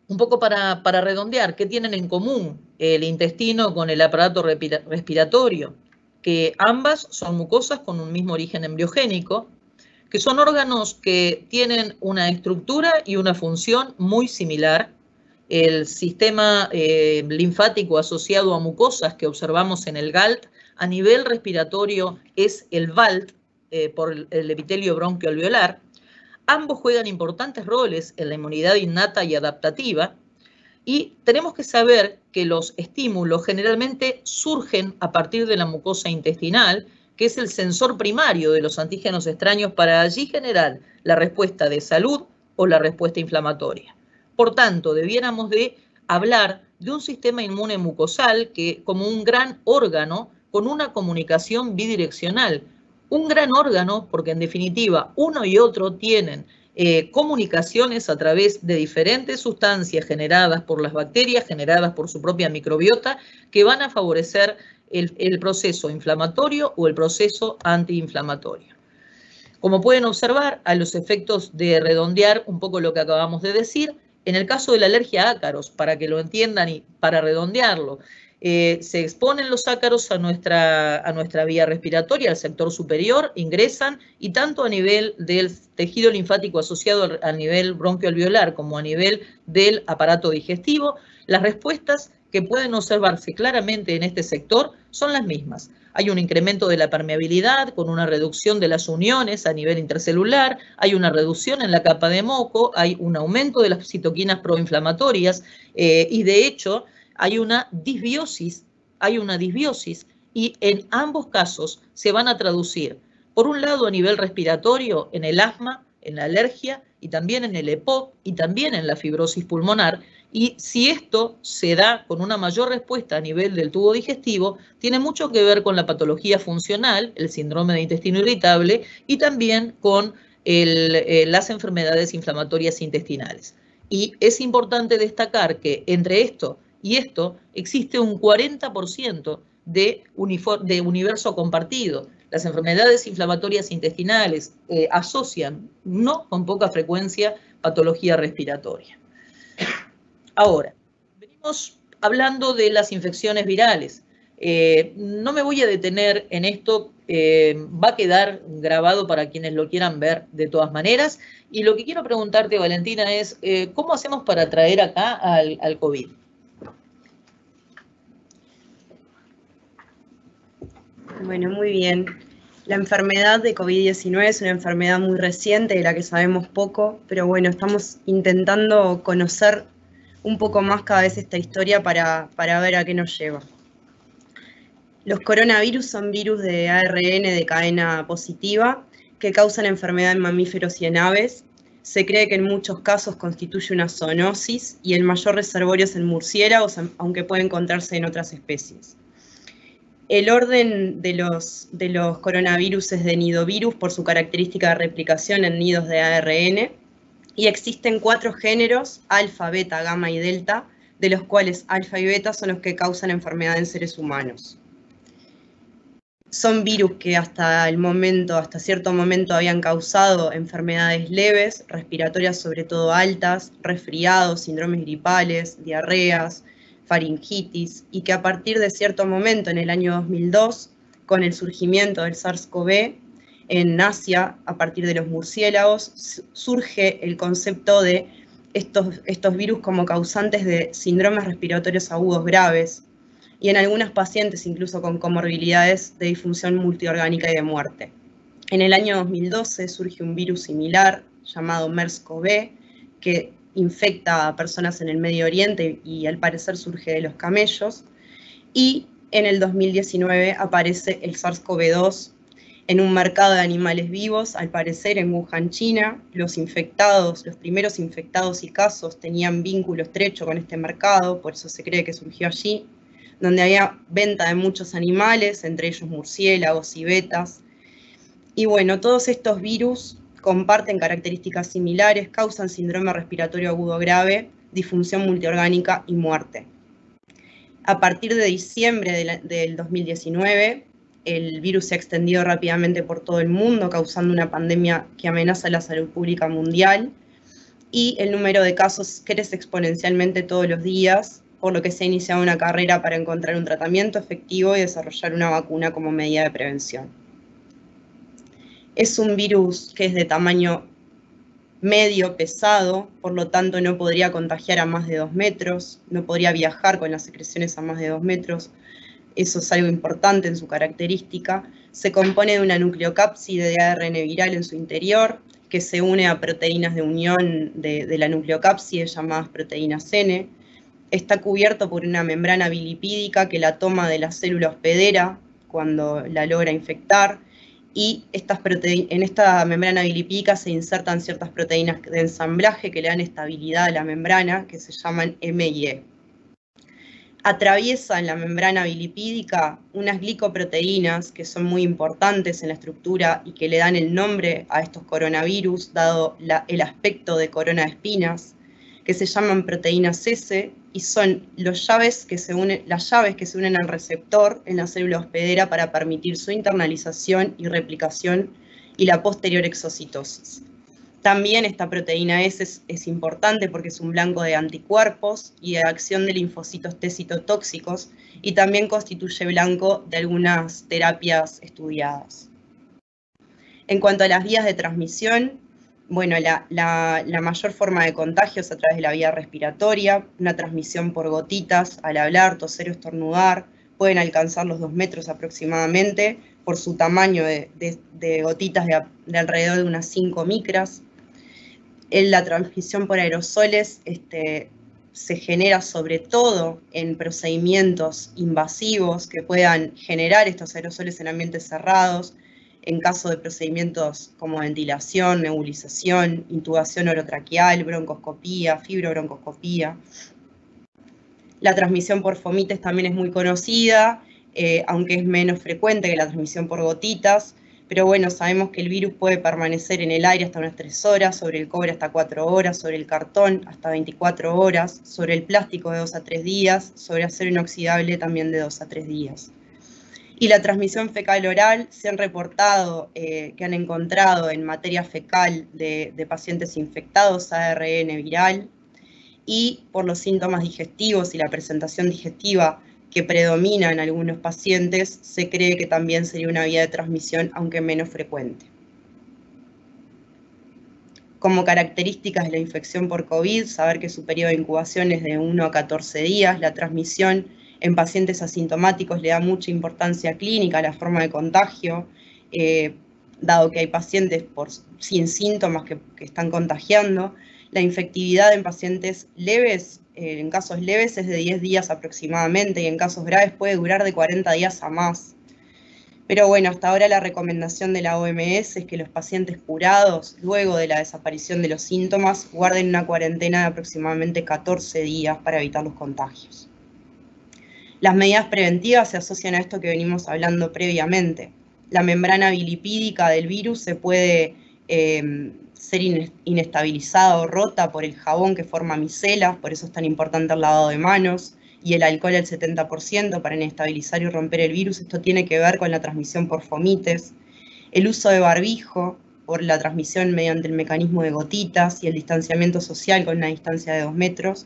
un poco para redondear, ¿qué tienen en común el intestino con el aparato respiratorio? Que ambas son mucosas con un mismo origen embriogénico, que son órganos que tienen una estructura y una función muy similar. El sistema linfático asociado a mucosas que observamos en el GALT a nivel respiratorio es el VALT, por el epitelio bronquioalveolar. Ambos juegan importantes roles en la inmunidad innata y adaptativa. Y tenemos que saber que los estímulos generalmente surgen a partir de la mucosa intestinal, que es el sensor primario de los antígenos extraños para allí generar la respuesta de salud o la respuesta inflamatoria. Por tanto, debiéramos de hablar de un sistema inmune mucosal que como un gran órgano con una comunicación bidireccional. Un gran órgano porque en definitiva uno y otro tienen comunicaciones a través de diferentes sustancias generadas por las bacterias, generadas por su propia microbiota, que van a favorecer el proceso inflamatorio o el proceso antiinflamatorio. Como pueden observar, a los efectos de redondear un poco lo que acabamos de decir, en el caso de la alergia a ácaros, para que lo entiendan y para redondearlo, se exponen los ácaros a nuestra vía respiratoria, al sector superior, ingresan y tanto a nivel del tejido linfático asociado al nivel bronquioalveolar como a nivel del aparato digestivo, las respuestas que pueden observarse claramente en este sector son las mismas. Hay un incremento de la permeabilidad con una reducción de las uniones a nivel intercelular, hay una reducción en la capa de moco, hay un aumento de las citoquinas proinflamatorias y de hecho hay una disbiosis y en ambos casos se van a traducir, por un lado a nivel respiratorio, en el asma, en la alergia y también en el EPOC y también en la fibrosis pulmonar. Y si esto se da con una mayor respuesta a nivel del tubo digestivo, tiene mucho que ver con la patología funcional, el síndrome de intestino irritable y también con las enfermedades inflamatorias intestinales. Y es importante destacar que entre esto y esto existe un 40% de universo compartido. Las enfermedades inflamatorias intestinales asocian, no con poca frecuencia, patología respiratoria. Ahora, venimos hablando de las infecciones virales. No me voy a detener en esto, va a quedar grabado para quienes lo quieran ver de todas maneras. Y lo que quiero preguntarte, Valentina, es ¿cómo hacemos para traer acá al COVID? Bueno, muy bien. La enfermedad de COVID-19 es una enfermedad muy reciente de la que sabemos poco, pero bueno, estamos intentando conocer un poco más cada vez esta historia para ver a qué nos lleva. Los coronavirus son virus de ARN de cadena positiva que causan enfermedad en mamíferos y en aves. Se cree que en muchos casos constituye una zoonosis y el mayor reservorio es en murciélagos, aunque puede encontrarse en otras especies. El orden de los coronavirus es de nidovirus por su característica de replicación en nidos de ARN, y existen 4 géneros, alfa, beta, gamma y delta, de los cuales alfa y beta son los que causan enfermedad en seres humanos. Son virus que hasta cierto momento habían causado enfermedades leves, respiratorias sobre todo altas, resfriados, síndromes gripales, diarreas, faringitis, y que a partir de cierto momento, en el año 2002, con el surgimiento del SARS-CoV en Asia, a partir de los murciélagos, surge el concepto de estos virus como causantes de síndromes respiratorios agudos graves, y en algunos pacientes incluso con comorbilidades de disfunción multiorgánica y de muerte. En el año 2012 surge un virus similar llamado MERS-CoV, que infecta a personas en el Medio Oriente y al parecer surge de los camellos, y en el 2019 aparece el SARS-CoV-2 en un mercado de animales vivos, al parecer en Wuhan, China. Los primeros infectados y casos tenían vínculo estrecho con este mercado, por eso se cree que surgió allí, donde había venta de muchos animales, entre ellos murciélagos y betas. Y bueno, todos estos virus comparten características similares, causan síndrome respiratorio agudo grave, disfunción multiorgánica y muerte. A partir de diciembre del 2019, el virus se ha extendido rápidamente por todo el mundo, causando una pandemia que amenaza la salud pública mundial, y el número de casos crece exponencialmente todos los días, por lo que se ha iniciado una carrera para encontrar un tratamiento efectivo y desarrollar una vacuna como medida de prevención. Es un virus que es de tamaño medio, pesado, por lo tanto no podría contagiar a más de 2 metros, no podría viajar con las secreciones a más de 2 metros, eso es algo importante en su característica. Se compone de una nucleocápside de ARN viral en su interior, que se une a proteínas de unión de la nucleocápside llamadas proteínas N. Está cubierto por una membrana bilipídica que la toma de la célula hospedera cuando la logra infectar, y en esta membrana bilipídica se insertan ciertas proteínas de ensamblaje que le dan estabilidad a la membrana, que se llaman M y E. Atraviesa en la membrana bilipídica unas glicoproteínas que son muy importantes en la estructura y que le dan el nombre a estos coronavirus, dado el aspecto de corona de espinas, que se llaman proteínas S, y son las llaves que se unen al receptor en la célula hospedera para permitir su internalización y replicación y la posterior exocitosis. También esta proteína S es importante porque es un blanco de anticuerpos y de acción de linfocitos T citotóxicos, y también constituye blanco de algunas terapias estudiadas. En cuanto a las vías de transmisión, bueno, la mayor forma de contagio es a través de la vía respiratoria, una transmisión por gotitas al hablar, toser o estornudar, pueden alcanzar los 2 metros aproximadamente por su tamaño de gotitas de alrededor de unas 5 micras. La transmisión por aerosoles se genera sobre todo en procedimientos invasivos que puedan generar estos aerosoles en ambientes cerrados, en caso de procedimientos como ventilación, nebulización, intubación orotraqueal, broncoscopía, fibrobroncoscopía. La transmisión por fomites también es muy conocida, aunque es menos frecuente que la transmisión por gotitas, pero bueno, sabemos que el virus puede permanecer en el aire hasta unas 3 horas, sobre el cobre hasta 4 horas, sobre el cartón hasta 24 horas, sobre el plástico de 2 a 3 días, sobre acero inoxidable también de 2 a 3 días. Y la transmisión fecal-oral, se han reportado que han encontrado en materia fecal de pacientes infectados ARN viral, y por los síntomas digestivos y la presentación digestiva que predomina en algunos pacientes, se cree que también sería una vía de transmisión, aunque menos frecuente. Como características de la infección por COVID, saber que su periodo de incubación es de 1 a 14 días, la transmisión en pacientes asintomáticos le da mucha importancia clínica a la forma de contagio, dado que hay pacientes sin síntomas que están contagiando. La infectividad en pacientes leves, en casos leves es de 10 días aproximadamente, y en casos graves puede durar de 40 días a más. Pero bueno, hasta ahora la recomendación de la OMS es que los pacientes curados, luego de la desaparición de los síntomas, guarden una cuarentena de aproximadamente 14 días para evitar los contagios. Las medidas preventivas se asocian a esto que venimos hablando previamente. La membrana bilipídica del virus se puede ser inestabilizada o rota por el jabón que forma micelas, por eso es tan importante el lavado de manos, y el alcohol al 70% para inestabilizar y romper el virus. Esto tiene que ver con la transmisión por fomites. El uso de barbijo por la transmisión mediante el mecanismo de gotitas y el distanciamiento social con una distancia de 2 metros.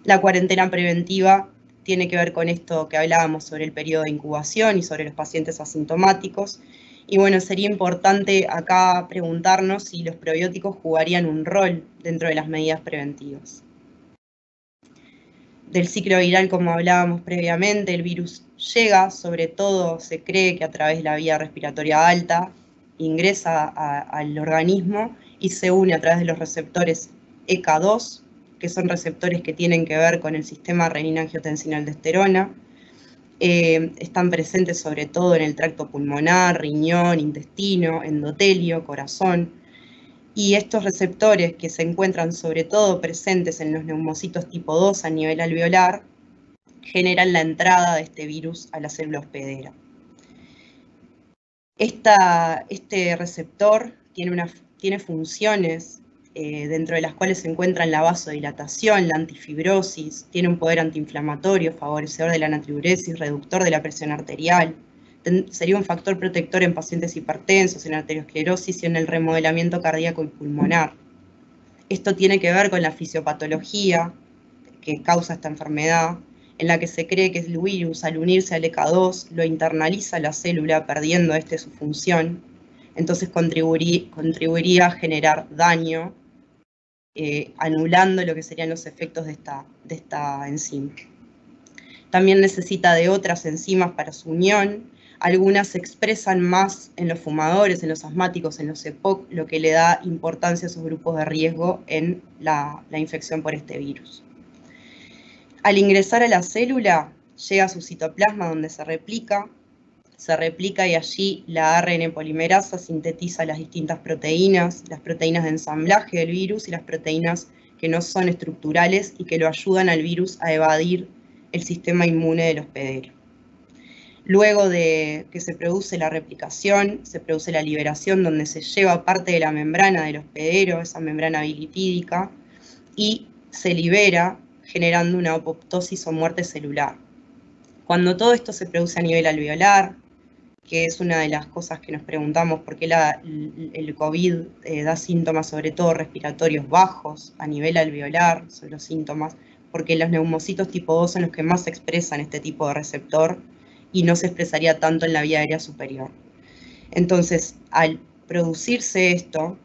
La cuarentena preventiva tiene que ver con esto que hablábamos sobre el periodo de incubación y sobre los pacientes asintomáticos. Y bueno, sería importante acá preguntarnos si los probióticos jugarían un rol dentro de las medidas preventivas. Del ciclo viral, como hablábamos previamente, el virus llega, sobre todo se cree que a través de la vía respiratoria alta, ingresa al organismo y se une a través de los receptores ECA2, que son receptores que tienen que ver con el sistema renina-angiotensina-aldosterona. Están presentes sobre todo en el tracto pulmonar, riñón, intestino, endotelio, corazón. Y estos receptores, que se encuentran sobre todo presentes en los neumocitos tipo 2 a nivel alveolar, generan la entrada de este virus a la célula hospedera. Este receptor tiene funciones dentro de las cuales se encuentran la vasodilatación, la antifibrosis, tiene un poder antiinflamatorio, favorecedor de la natriuresis, reductor de la presión arterial. Sería un factor protector en pacientes hipertensos, en arteriosclerosis y en el remodelamiento cardíaco y pulmonar. Esto tiene que ver con la fisiopatología que causa esta enfermedad, en la que se cree que el virus, al unirse al ECA2, lo internaliza la célula, perdiendo su función. Entonces contribuiría a generar daño, anulando lo que serían los efectos de esta enzima. También necesita de otras enzimas para su unión. Algunas se expresan más en los fumadores, en los asmáticos, en los EPOC, lo que le da importancia a esos grupos de riesgo en la infección por este virus. Al ingresar a la célula, llega a su citoplasma donde se replica y allí la ARN polimerasa sintetiza las distintas proteínas, las proteínas de ensamblaje del virus y las proteínas que no son estructurales y que lo ayudan al virus a evadir el sistema inmune del hospedero. Luego de que se produce la replicación, se produce la liberación, donde se lleva parte de la membrana del hospedero, esa membrana bilipídica, y se libera generando una apoptosis o muerte celular. Cuando todo esto se produce a nivel alveolar, que es una de las cosas que nos preguntamos por qué el COVID da síntomas sobre todo respiratorios bajos a nivel alveolar, son los síntomas, porque los neumocitos tipo 2 son los que más expresan este tipo de receptor y no se expresaría tanto en la vía aérea superior. Entonces, al producirse esto,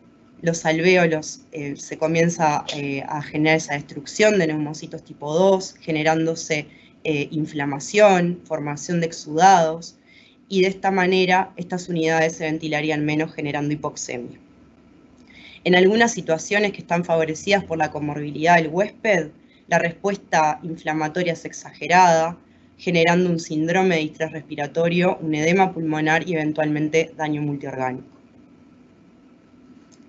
los alvéolos se comienza a generar esa destrucción de neumocitos tipo 2, generándose inflamación, formación de exudados, y de esta manera estas unidades se ventilarían menos, generando hipoxemia. En algunas situaciones que están favorecidas por la comorbilidad del huésped, la respuesta inflamatoria es exagerada, generando un síndrome de distrés respiratorio, un edema pulmonar y eventualmente daño multiorgánico.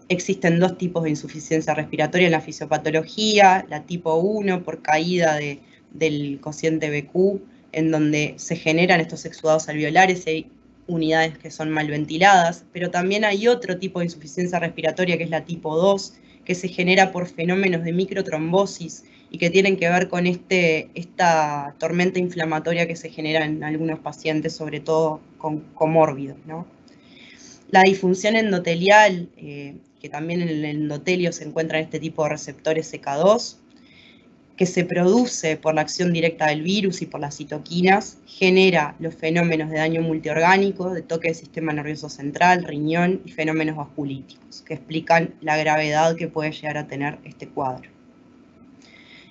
Existen dos tipos de insuficiencia respiratoria en la fisiopatología, la tipo 1 por caída del cociente BQ, en donde se generan estos exudados alveolares y hay unidades que son mal ventiladas, pero también hay otro tipo de insuficiencia respiratoria que es la tipo 2, que se genera por fenómenos de microtrombosis y que tienen que ver con esta tormenta inflamatoria que se genera en algunos pacientes, sobre todo con comórbidos, ¿no? La disfunción endotelial, que también en el endotelio se encuentran este tipo de receptores ECA2, que se produce por la acción directa del virus y por las citoquinas, genera los fenómenos de daño multiorgánico, de toque del sistema nervioso central, riñón y fenómenos vasculíticos, que explican la gravedad que puede llegar a tener este cuadro.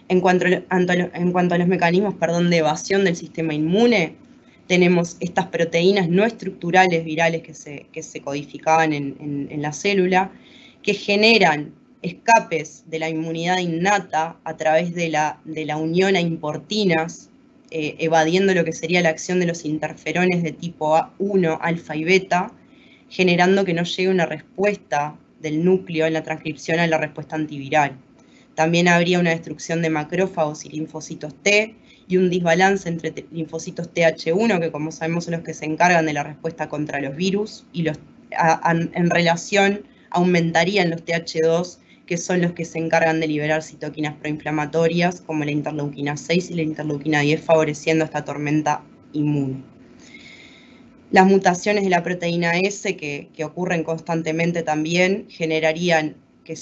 En cuanto a los mecanismos de evasión del sistema inmune, tenemos estas proteínas no estructurales virales que se codificaban en la célula, que generan escapes de la inmunidad innata a través de la unión a importinas, evadiendo lo que sería la acción de los interferones de tipo 1, alfa y beta, generando que no llegue una respuesta del núcleo en la transcripción a la respuesta antiviral. También habría una destrucción de macrófagos y linfocitos T y un desbalance entre linfocitos TH1, que como sabemos son los que se encargan de la respuesta contra los virus, y en relación aumentarían los TH2, que son los que se encargan de liberar citoquinas proinflamatorias, como la interleuquina 6 y la interleuquina 10, favoreciendo esta tormenta inmune. Las mutaciones de la proteína S, que ocurren constantemente también, generarían que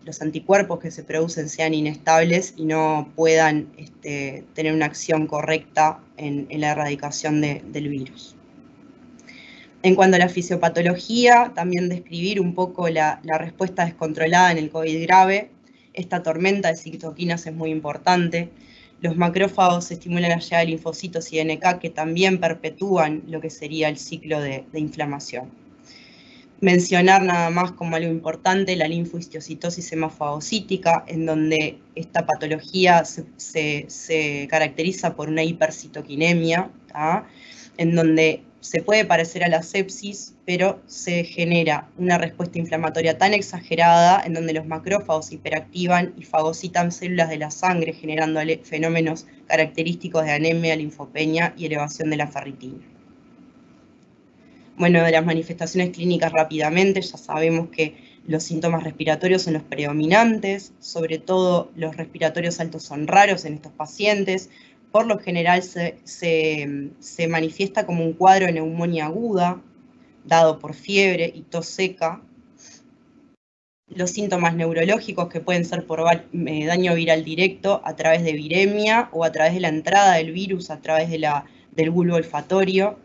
los anticuerpos que se producen sean inestables y no puedan tener una acción correcta en la erradicación del virus. En cuanto a la fisiopatología, también describir un poco la respuesta descontrolada en el COVID grave. Esta tormenta de citoquinas es muy importante. Los macrófagos estimulan la llegada de linfocitos y NK, que también perpetúan lo que sería el ciclo de inflamación. Mencionar nada más como algo importante la linfohistiocytosis hemofagocítica, en donde esta patología se caracteriza por una hipercitoquinemia, ¿tá? En donde se puede parecer a la sepsis, pero se genera una respuesta inflamatoria tan exagerada en donde los macrófagos hiperactivan y fagocitan células de la sangre, generando fenómenos característicos de anemia, linfopenia y elevación de la ferritina. Bueno, de las manifestaciones clínicas rápidamente, ya sabemos que los síntomas respiratorios son los predominantes, sobre todo los respiratorios altos son raros en estos pacientes. Por lo general se manifiesta como un cuadro de neumonía aguda, dado por fiebre y tos seca. Los síntomas neurológicos, que pueden ser por daño viral directo a través de viremia o a través de la entrada del virus a través del bulbo olfatorio,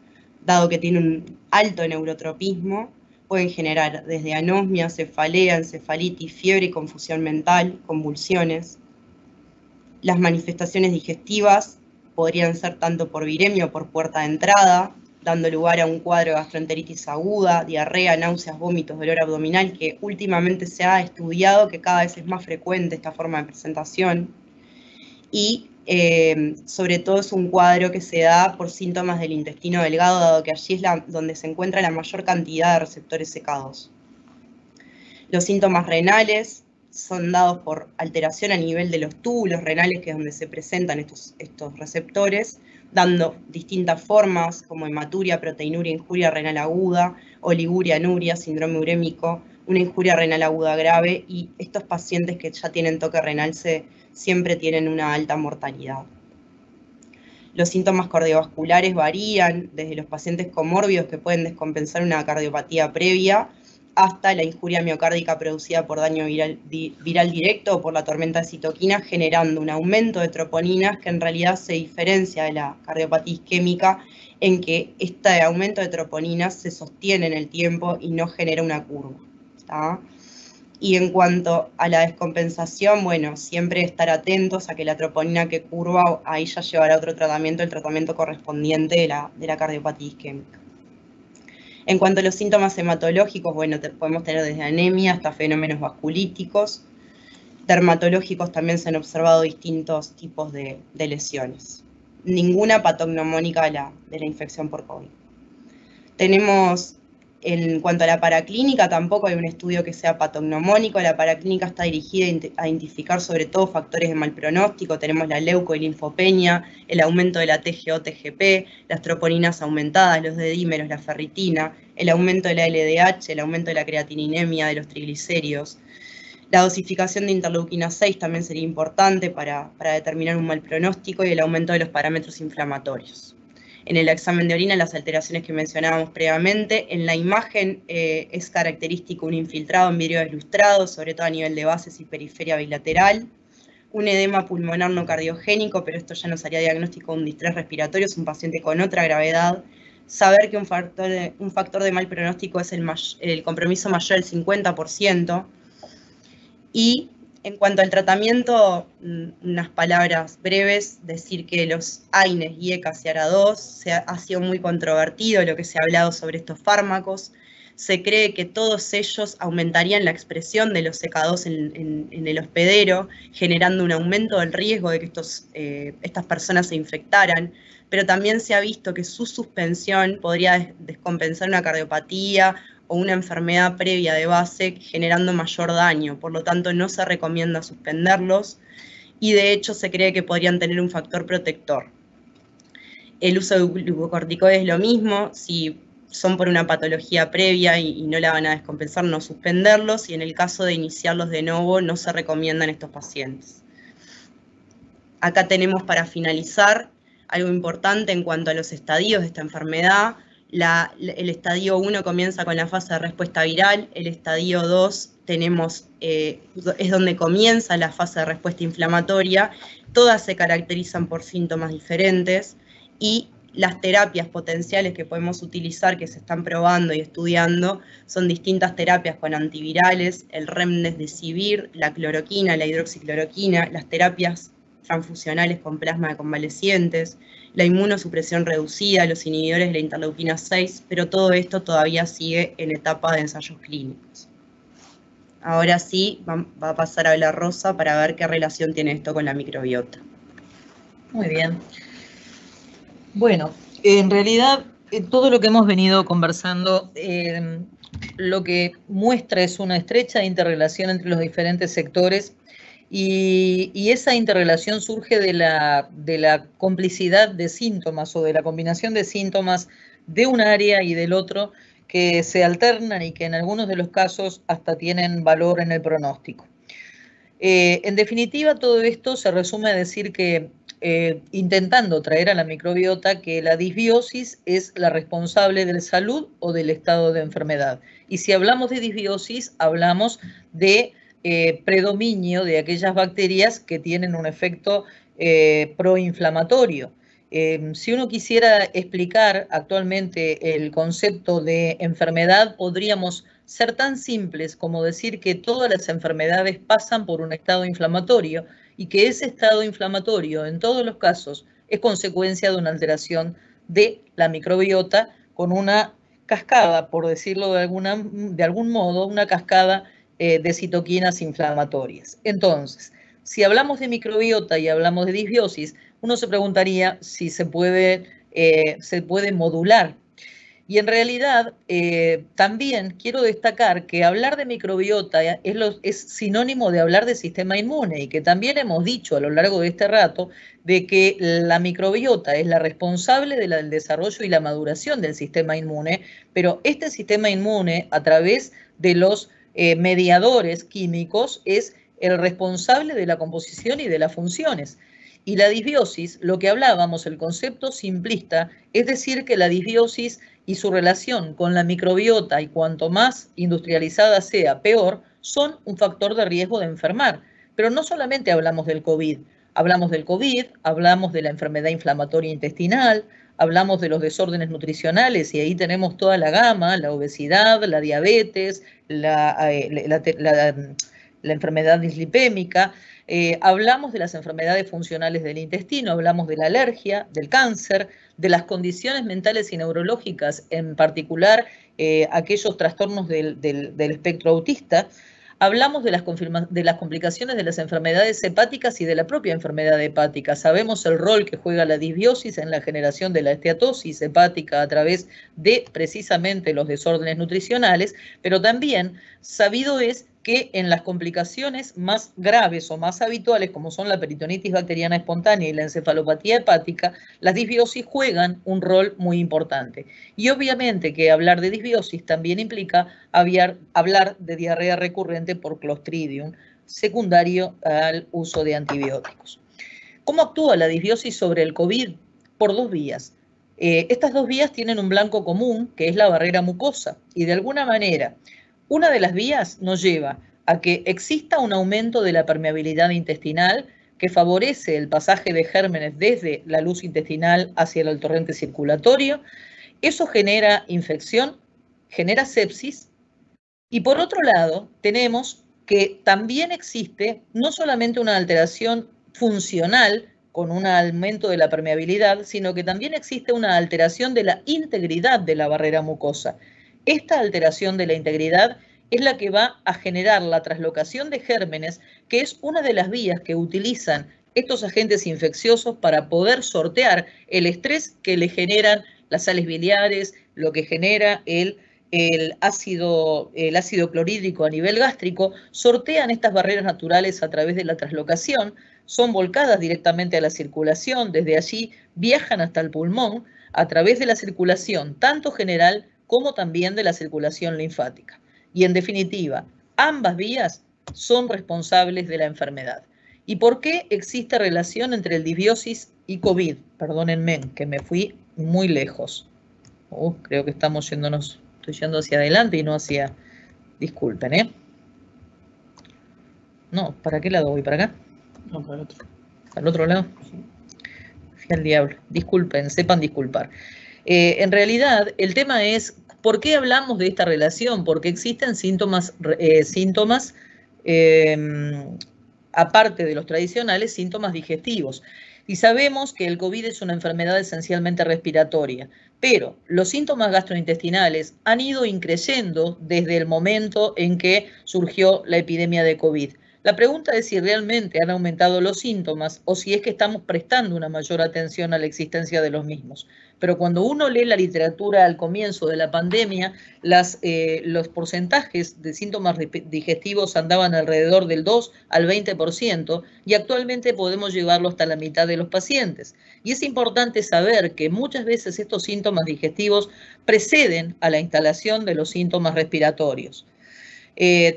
dado que tiene un alto neurotropismo, pueden generar desde anosmia, cefalea, encefalitis, fiebre y confusión mental, convulsiones. Las manifestaciones digestivas podrían ser tanto por viremia o por puerta de entrada, dando lugar a un cuadro de gastroenteritis aguda, diarrea, náuseas, vómitos, dolor abdominal, que últimamente se ha estudiado que cada vez es más frecuente esta forma de presentación. Y sobre todo es un cuadro que se da por síntomas del intestino delgado, dado que allí es donde se encuentra la mayor cantidad de receptores secados. Los síntomas renales son dados por alteración a nivel de los túbulos renales, que es donde se presentan estos receptores, dando distintas formas como hematuria, proteinuria, injuria renal aguda, oliguria, anuria, síndrome urémico, una injuria renal aguda grave, y estos pacientes que ya tienen toque renal siempre tienen una alta mortalidad. Los síntomas cardiovasculares varían desde los pacientes comórbidos que pueden descompensar una cardiopatía previa hasta la injuria miocárdica producida por daño viral directo o por la tormenta de citoquinas, generando un aumento de troponinas que en realidad se diferencia de la cardiopatía isquémica en que este aumento de troponinas se sostiene en el tiempo y no genera una curva, ¿está? Y en cuanto a la descompensación, bueno, siempre estar atentos a que la troponina que curva, ahí ya llevará otro tratamiento, el tratamiento correspondiente de la cardiopatía isquémica. En cuanto a los síntomas hematológicos, bueno, podemos tener desde anemia hasta fenómenos vasculíticos. Dermatológicos también se han observado distintos tipos de lesiones. Ninguna patognomónica de la infección por COVID. Tenemos, en cuanto a la paraclínica, tampoco hay un estudio que sea patognomónico. La paraclínica está dirigida a identificar sobre todo factores de mal pronóstico. Tenemos la leuco y linfopenia, el aumento de la TGO-TGP, las troponinas aumentadas, los dedímeros, la ferritina, el aumento de la LDH, el aumento de la creatininemia, de los triglicéridos. La dosificación de interleuquina 6 también sería importante para determinar un mal pronóstico, y el aumento de los parámetros inflamatorios. En el examen de orina, las alteraciones que mencionábamos previamente. En la imagen es característico un infiltrado en vidrio deslustrado, sobre todo a nivel de bases y periferia bilateral. Un edema pulmonar no cardiogénico, pero esto ya nos haría diagnóstico de un distrés respiratorio, es un paciente con otra gravedad. Saber que un factor de mal pronóstico es el compromiso mayor del 50%. Y En cuanto al tratamiento, unas palabras breves, decir que los AINES y ECA-CR2 ha sido muy controvertido lo que se ha hablado sobre estos fármacos. Se cree que todos ellos aumentarían la expresión de los ECA2 en el hospedero, generando un aumento del riesgo de que estas personas se infectaran, pero también se ha visto que su suspensión podría descompensar una cardiopatía o una enfermedad previa de base, generando mayor daño. Por lo tanto, no se recomienda suspenderlos y de hecho se cree que podrían tener un factor protector. El uso de glucocorticoides es lo mismo, si son por una patología previa y no la van a descompensar, no suspenderlos, y en el caso de iniciarlos de nuevo, no se recomiendan estos pacientes. Acá tenemos para finalizar algo importante en cuanto a los estadios de esta enfermedad. El estadio 1 comienza con la fase de respuesta viral, el estadio 2 es donde comienza la fase de respuesta inflamatoria. Todas se caracterizan por síntomas diferentes y las terapias potenciales que podemos utilizar, que se están probando y estudiando, son distintas terapias con antivirales, el remdesivir, la cloroquina, la hidroxicloroquina, las terapias transfusionales con plasma de convalecientes, la inmunosupresión reducida, los inhibidores de la interleuquina 6, pero todo esto todavía sigue en etapa de ensayos clínicos. Ahora sí, va a pasar a hablar Rosa para ver qué relación tiene esto con la microbiota. Muy bien. Bueno, en realidad todo lo que hemos venido conversando lo que muestra es una estrecha interrelación entre los diferentes sectores y esa interrelación surge de la complicidad de síntomas o de la combinación de síntomas de un área y del otro que se alternan y que en algunos de los casos hasta tienen valor en el pronóstico. En definitiva, todo esto se resume a decir que intentando traer a la microbiota que la disbiosis es la responsable de la salud o del estado de enfermedad. Y si hablamos de disbiosis, hablamos de predominio de aquellas bacterias que tienen un efecto proinflamatorio. Si uno quisiera explicar actualmente el concepto de enfermedad, podríamos ser tan simples como decir que todas las enfermedades pasan por un estado inflamatorio y que ese estado inflamatorio en todos los casos es consecuencia de una alteración de la microbiota con una cascada, por decirlo de algún modo, una cascada de citoquinas inflamatorias. Entonces, si hablamos de microbiota y hablamos de disbiosis, uno se preguntaría si se puede modular. Y en realidad, también quiero destacar que hablar de microbiota es sinónimo de hablar de sistema inmune y que también hemos dicho a lo largo de este rato de que la microbiota es la responsable del desarrollo y la maduración del sistema inmune, pero este sistema inmune, a través de los mediadores químicos, es el responsable de la composición y de las funciones. Y la disbiosis, lo que hablábamos, el concepto simplista, es decir que la disbiosis y su relación con la microbiota, y cuanto más industrializada sea, peor, son un factor de riesgo de enfermar. Pero no solamente hablamos del COVID, hablamos de la enfermedad inflamatoria intestinal, hablamos de los desórdenes nutricionales, y ahí tenemos toda la gama, la obesidad, la diabetes, la enfermedad dislipémica, hablamos de las enfermedades funcionales del intestino, hablamos de la alergia, del cáncer, de las condiciones mentales y neurológicas, en particular aquellos trastornos del espectro autista. Hablamos de las complicaciones de las enfermedades hepáticas y de la propia enfermedad hepática. Sabemos el rol que juega la disbiosis en la generación de la esteatosis hepática a través de precisamente los desórdenes nutricionales, pero también sabido es que en las complicaciones más graves o más habituales, como son la peritonitis bacteriana espontánea y la encefalopatía hepática, las disbiosis juegan un rol muy importante. Y obviamente que hablar de disbiosis también implica hablar de diarrea recurrente por Clostridium, secundario al uso de antibióticos. ¿Cómo actúa la disbiosis sobre el COVID? Por dos vías. Estas dos vías tienen un blanco común, que es la barrera mucosa, y de alguna manera una de las vías nos lleva a que exista un aumento de la permeabilidad intestinal que favorece el pasaje de gérmenes desde la luz intestinal hacia el torrente circulatorio. Eso genera infección, genera sepsis, y por otro lado tenemos que también existe no solamente una alteración funcional con un aumento de la permeabilidad, sino que también existe una alteración de la integridad de la barrera mucosa. Esta alteración de la integridad es la que va a generar la traslocación de gérmenes, que es una de las vías que utilizan estos agentes infecciosos para poder sortear el estrés que le generan las sales biliares, lo que genera el ácido clorhídrico a nivel gástrico, sortean estas barreras naturales a través de la traslocación, son volcadas directamente a la circulación, desde allí viajan hasta el pulmón a través de la circulación, tanto general como también de la circulación linfática. Y en definitiva, ambas vías son responsables de la enfermedad. ¿Y por qué existe relación entre el disbiosis y COVID? Perdónenme, que me fui muy lejos. Creo que estamos yéndonos, estoy yendo hacia adelante y no hacia... Disculpen, ¿eh? No, ¿para qué lado voy? ¿Para acá? No, para el otro. ¿Para el otro lado? Sí. Fui al diablo. Disculpen, sepan disculpar. En realidad, el tema es, ¿por qué hablamos de esta relación? Porque existen síntomas aparte de los tradicionales, síntomas digestivos. Y sabemos que el COVID es una enfermedad esencialmente respiratoria, pero los síntomas gastrointestinales han ido increyendo desde el momento en que surgió la epidemia de COVID. La pregunta es si realmente han aumentado los síntomas o si es que estamos prestando una mayor atención a la existencia de los mismos. Pero cuando uno lee la literatura al comienzo de la pandemia, los porcentajes de síntomas digestivos andaban alrededor del 2 al 20% y actualmente podemos llevarlo hasta la mitad de los pacientes. Y es importante saber que muchas veces estos síntomas digestivos preceden a la instalación de los síntomas respiratorios.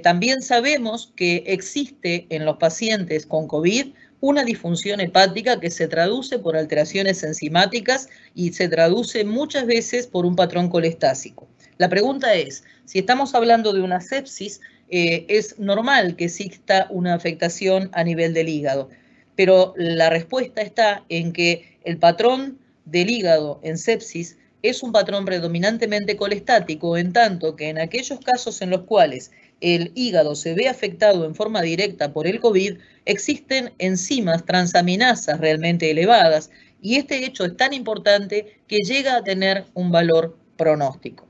También sabemos que existe en los pacientes con COVID una disfunción hepática que se traduce por alteraciones enzimáticas y se traduce muchas veces por un patrón colestásico. La pregunta es, si estamos hablando de una sepsis, es normal que exista una afectación a nivel del hígado, pero la respuesta está en que el patrón del hígado en sepsis es un patrón predominantemente colestático, en tanto que en aquellos casos en los cuales el hígado se ve afectado en forma directa por el COVID, existen enzimas transaminasas realmente elevadas y este hecho es tan importante que llega a tener un valor pronóstico.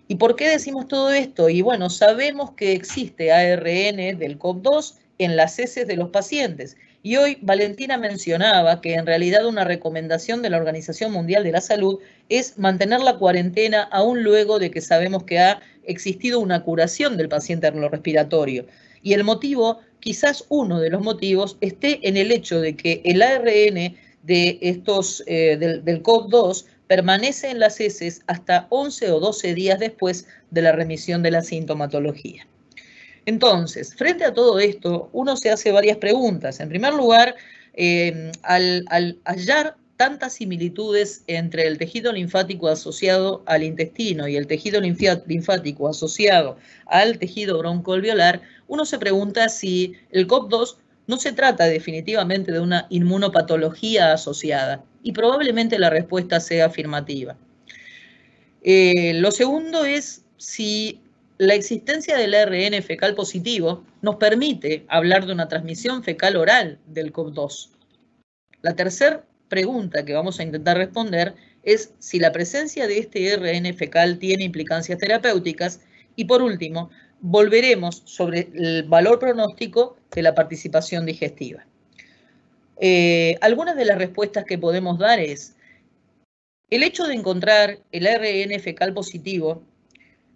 ¿Y por qué decimos todo esto? Y bueno, sabemos que existe ARN del COV2 en las heces de los pacientes. Y hoy Valentina mencionaba que en realidad una recomendación de la Organización Mundial de la Salud es mantener la cuarentena aún luego de que sabemos que ha existido una curación del paciente respiratorio. Y el motivo, quizás uno de los motivos, esté en el hecho de que el ARN de del COV2 permanece en las heces hasta 11 o 12 días después de la remisión de la sintomatología. Entonces, frente a todo esto, uno se hace varias preguntas. En primer lugar, al hallar tantas similitudes entre el tejido linfático asociado al intestino y el tejido linfático asociado al tejido broncoalveolar, uno se pregunta si el COV2 no se trata definitivamente de una inmunopatología asociada, y probablemente la respuesta sea afirmativa. Lo segundo es si la existencia del ARN fecal positivo nos permite hablar de una transmisión fecal oral del COV2. La tercera pregunta que vamos a intentar responder es si la presencia de este ARN fecal tiene implicancias terapéuticas. Y por último, volveremos sobre el valor pronóstico de la participación digestiva. Algunas de las respuestas que podemos dar es, el hecho de encontrar el ARN fecal positivo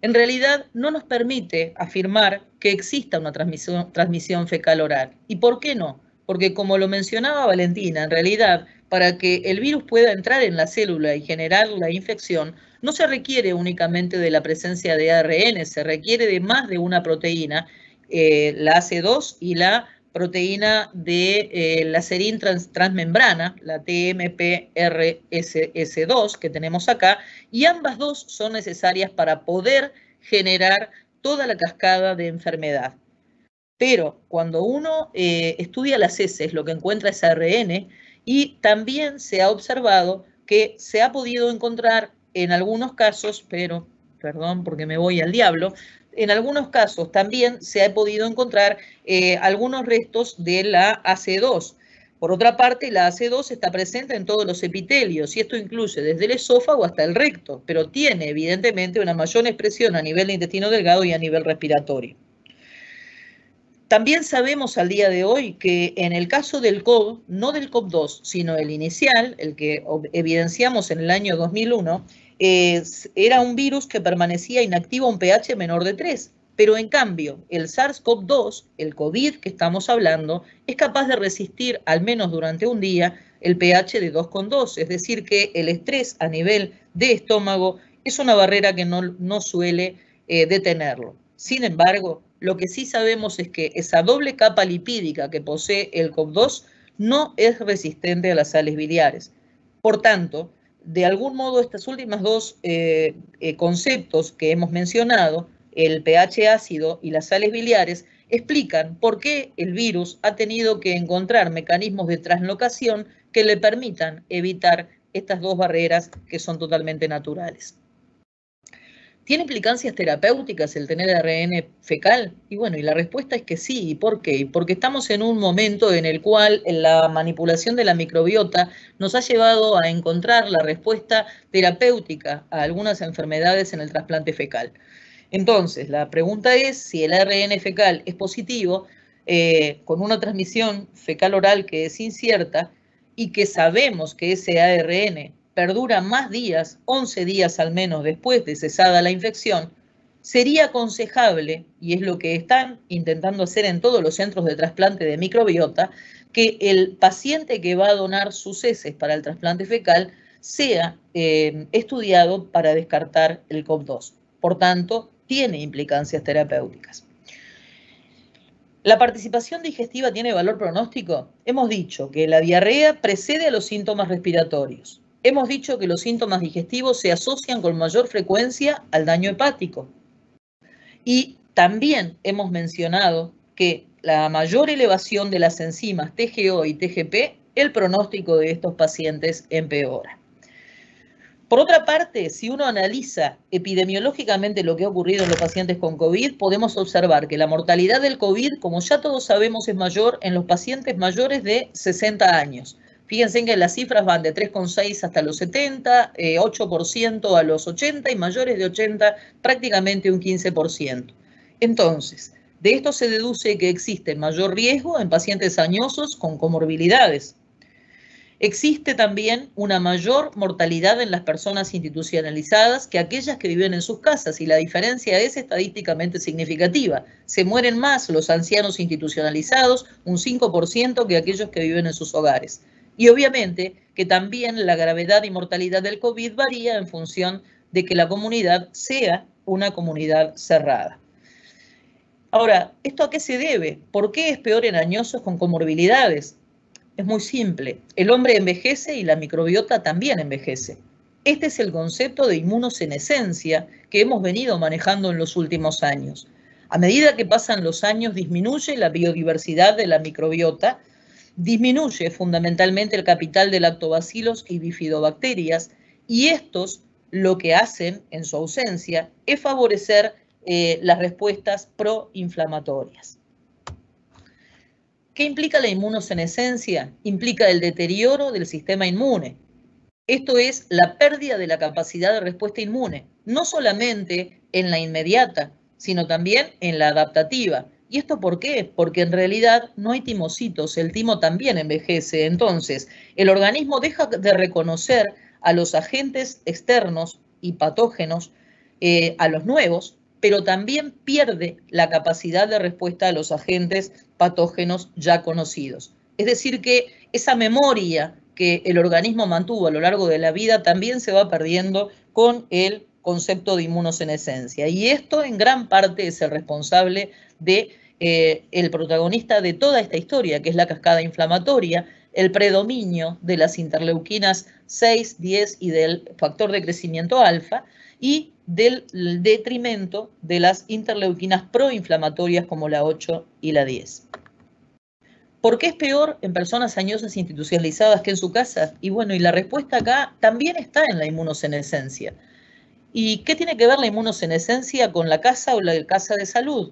en realidad no nos permite afirmar que exista una transmisión fecal oral. ¿Y por qué no? Porque como lo mencionaba Valentina, en realidad para que el virus pueda entrar en la célula y generar la infección, no se requiere únicamente de la presencia de ARN, se requiere de más de una proteína, la AC2 y la proteína de la serin transmembrana, la TMPRSS2 que tenemos acá, y ambas dos son necesarias para poder generar toda la cascada de enfermedad. Pero cuando uno estudia las heces, lo que encuentra es ARN, y también se ha observado que se ha podido encontrar en algunos casos, pero, perdón porque me voy al diablo, en algunos casos también se ha podido encontrar algunos restos de la AC2. Por otra parte, la AC2 está presente en todos los epitelios y esto incluye desde el esófago hasta el recto, pero tiene evidentemente una mayor expresión a nivel de intestino delgado y a nivel respiratorio. También sabemos al día de hoy que en el caso del COVID, no del COVID-2, sino el inicial, el que evidenciamos en el año 2001, era un virus que permanecía inactivo a un pH menor de 3. Pero en cambio, el SARS-CoV-2, el COVID que estamos hablando, es capaz de resistir, al menos durante un día, el pH de 2,2. Es decir, que el estrés a nivel de estómago es una barrera que no suele detenerlo. Sin embargo, lo que sí sabemos es que esa doble capa lipídica que posee el COVID-2 no es resistente a las sales biliares. Por tanto, de algún modo, estos últimos dos conceptos que hemos mencionado, el pH ácido y las sales biliares, explican por qué el virus ha tenido que encontrar mecanismos de translocación que le permitan evitar estas dos barreras que son totalmente naturales. ¿Tiene implicancias terapéuticas el tener ARN fecal? Y bueno, y la respuesta es que sí. ¿Y por qué? Porque estamos en un momento en el cual la manipulación de la microbiota nos ha llevado a encontrar la respuesta terapéutica a algunas enfermedades en el trasplante fecal. Entonces, la pregunta es si el ARN fecal es positivo, con una transmisión fecal oral que es incierta y que sabemos que ese ARN perdura más días, 11 días al menos después de cesada la infección, sería aconsejable, y es lo que están intentando hacer en todos los centros de trasplante de microbiota, que el paciente que va a donar sus heces para el trasplante fecal sea estudiado para descartar el COVID-2. Por tanto, tiene implicancias terapéuticas. ¿La participación digestiva tiene valor pronóstico? Hemos dicho que la diarrea precede a los síntomas respiratorios. Hemos dicho que los síntomas digestivos se asocian con mayor frecuencia al daño hepático. Y también hemos mencionado que la mayor elevación de las enzimas TGO y TGP, el pronóstico de estos pacientes empeora. Por otra parte, si uno analiza epidemiológicamente lo que ha ocurrido en los pacientes con COVID, podemos observar que la mortalidad del COVID, como ya todos sabemos, es mayor en los pacientes mayores de 60 años. Fíjense que las cifras van de 3,6 hasta los 70, 8% a los 80 y mayores de 80 prácticamente un 15%. Entonces, de esto se deduce que existe mayor riesgo en pacientes añosos con comorbilidades. Existe también una mayor mortalidad en las personas institucionalizadas que aquellas que viven en sus casas y la diferencia es estadísticamente significativa. Se mueren más los ancianos institucionalizados, un 5%, que aquellos que viven en sus hogares. Y obviamente que también la gravedad y mortalidad del COVID varía en función de que la comunidad sea una comunidad cerrada. Ahora, ¿esto a qué se debe? ¿Por qué es peor en añosos con comorbilidades? Es muy simple. El hombre envejece y la microbiota también envejece. Este es el concepto de inmunosenescencia que hemos venido manejando en los últimos años. A medida que pasan los años, disminuye la biodiversidad de la microbiota, disminuye fundamentalmente el capital de lactobacilos y bifidobacterias, y estos lo que hacen en su ausencia es favorecer las respuestas proinflamatorias. ¿Qué implica la inmunosenescencia? Implica el deterioro del sistema inmune. Esto es la pérdida de la capacidad de respuesta inmune, no solamente en la inmediata, sino también en la adaptativa. ¿Y esto por qué? Porque en realidad no hay timocitos, el timo también envejece. Entonces, el organismo deja de reconocer a los agentes externos y patógenos, a los nuevos, pero también pierde la capacidad de respuesta a los agentes patógenos ya conocidos. Es decir, que esa memoria que el organismo mantuvo a lo largo de la vida también se va perdiendo con el concepto de inmunosenescencia. Y esto en gran parte es el responsable de el protagonista de toda esta historia, que es la cascada inflamatoria, el predominio de las interleuquinas 6, 10 y del factor de crecimiento alfa, y del detrimento de las interleuquinas proinflamatorias como la 8 y la 10. ¿Por qué es peor en personas añosas institucionalizadas que en su casa? Y bueno, y la respuesta acá también está en la inmunosenescencia. ¿Y qué tiene que ver la inmunosenescencia con la casa o la casa de salud?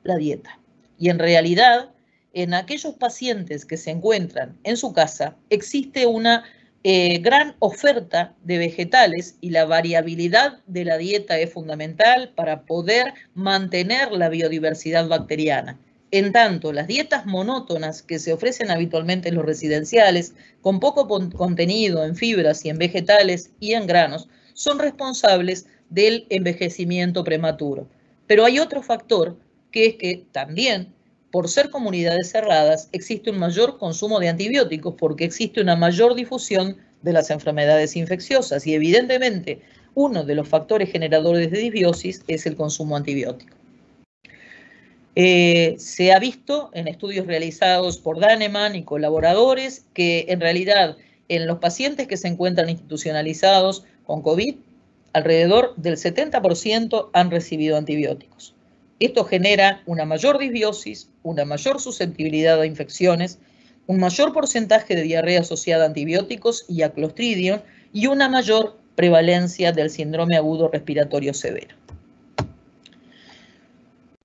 La dieta. Y en realidad, en aquellos pacientes que se encuentran en su casa, existe una gran oferta de vegetales y la variabilidad de la dieta es fundamental para poder mantener la biodiversidad bacteriana. En tanto, las dietas monótonas que se ofrecen habitualmente en los residenciales, con poco contenido en fibras y en vegetales y en granos, son responsables del envejecimiento prematuro. Pero hay otro factor, que es que también, por ser comunidades cerradas, existe un mayor consumo de antibióticos porque existe una mayor difusión de las enfermedades infecciosas y evidentemente uno de los factores generadores de disbiosis es el consumo antibiótico. Se ha visto en estudios realizados por Daneman y colaboradores que en realidad en los pacientes que se encuentran institucionalizados con COVID, alrededor del 70% han recibido antibióticos. Esto genera una mayor disbiosis, una mayor susceptibilidad a infecciones, un mayor porcentaje de diarrea asociada a antibióticos y a Clostridium y una mayor prevalencia del síndrome agudo respiratorio severo.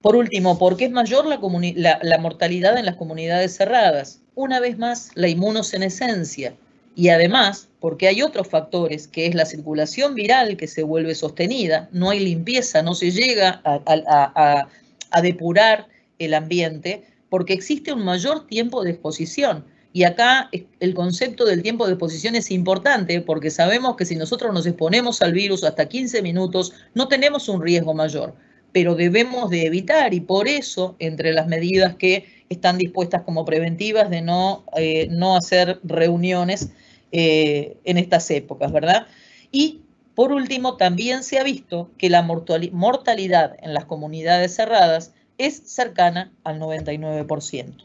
Por último, ¿por qué es mayor la mortalidad en las comunidades cerradas? Una vez más, la inmunosenescencia. Y además, porque hay otros factores, que es la circulación viral que se vuelve sostenida, no hay limpieza, no se llega a depurar el ambiente, porque existe un mayor tiempo de exposición. Y acá el concepto del tiempo de exposición es importante, porque sabemos que si nosotros nos exponemos al virus hasta 15 minutos, no tenemos un riesgo mayor, pero debemos de evitar, y por eso, entre las medidas que están dispuestas como preventivas de no hacer reuniones en estas épocas, ¿verdad? Y por último, también se ha visto que la mortalidad en las comunidades cerradas es cercana al 99%.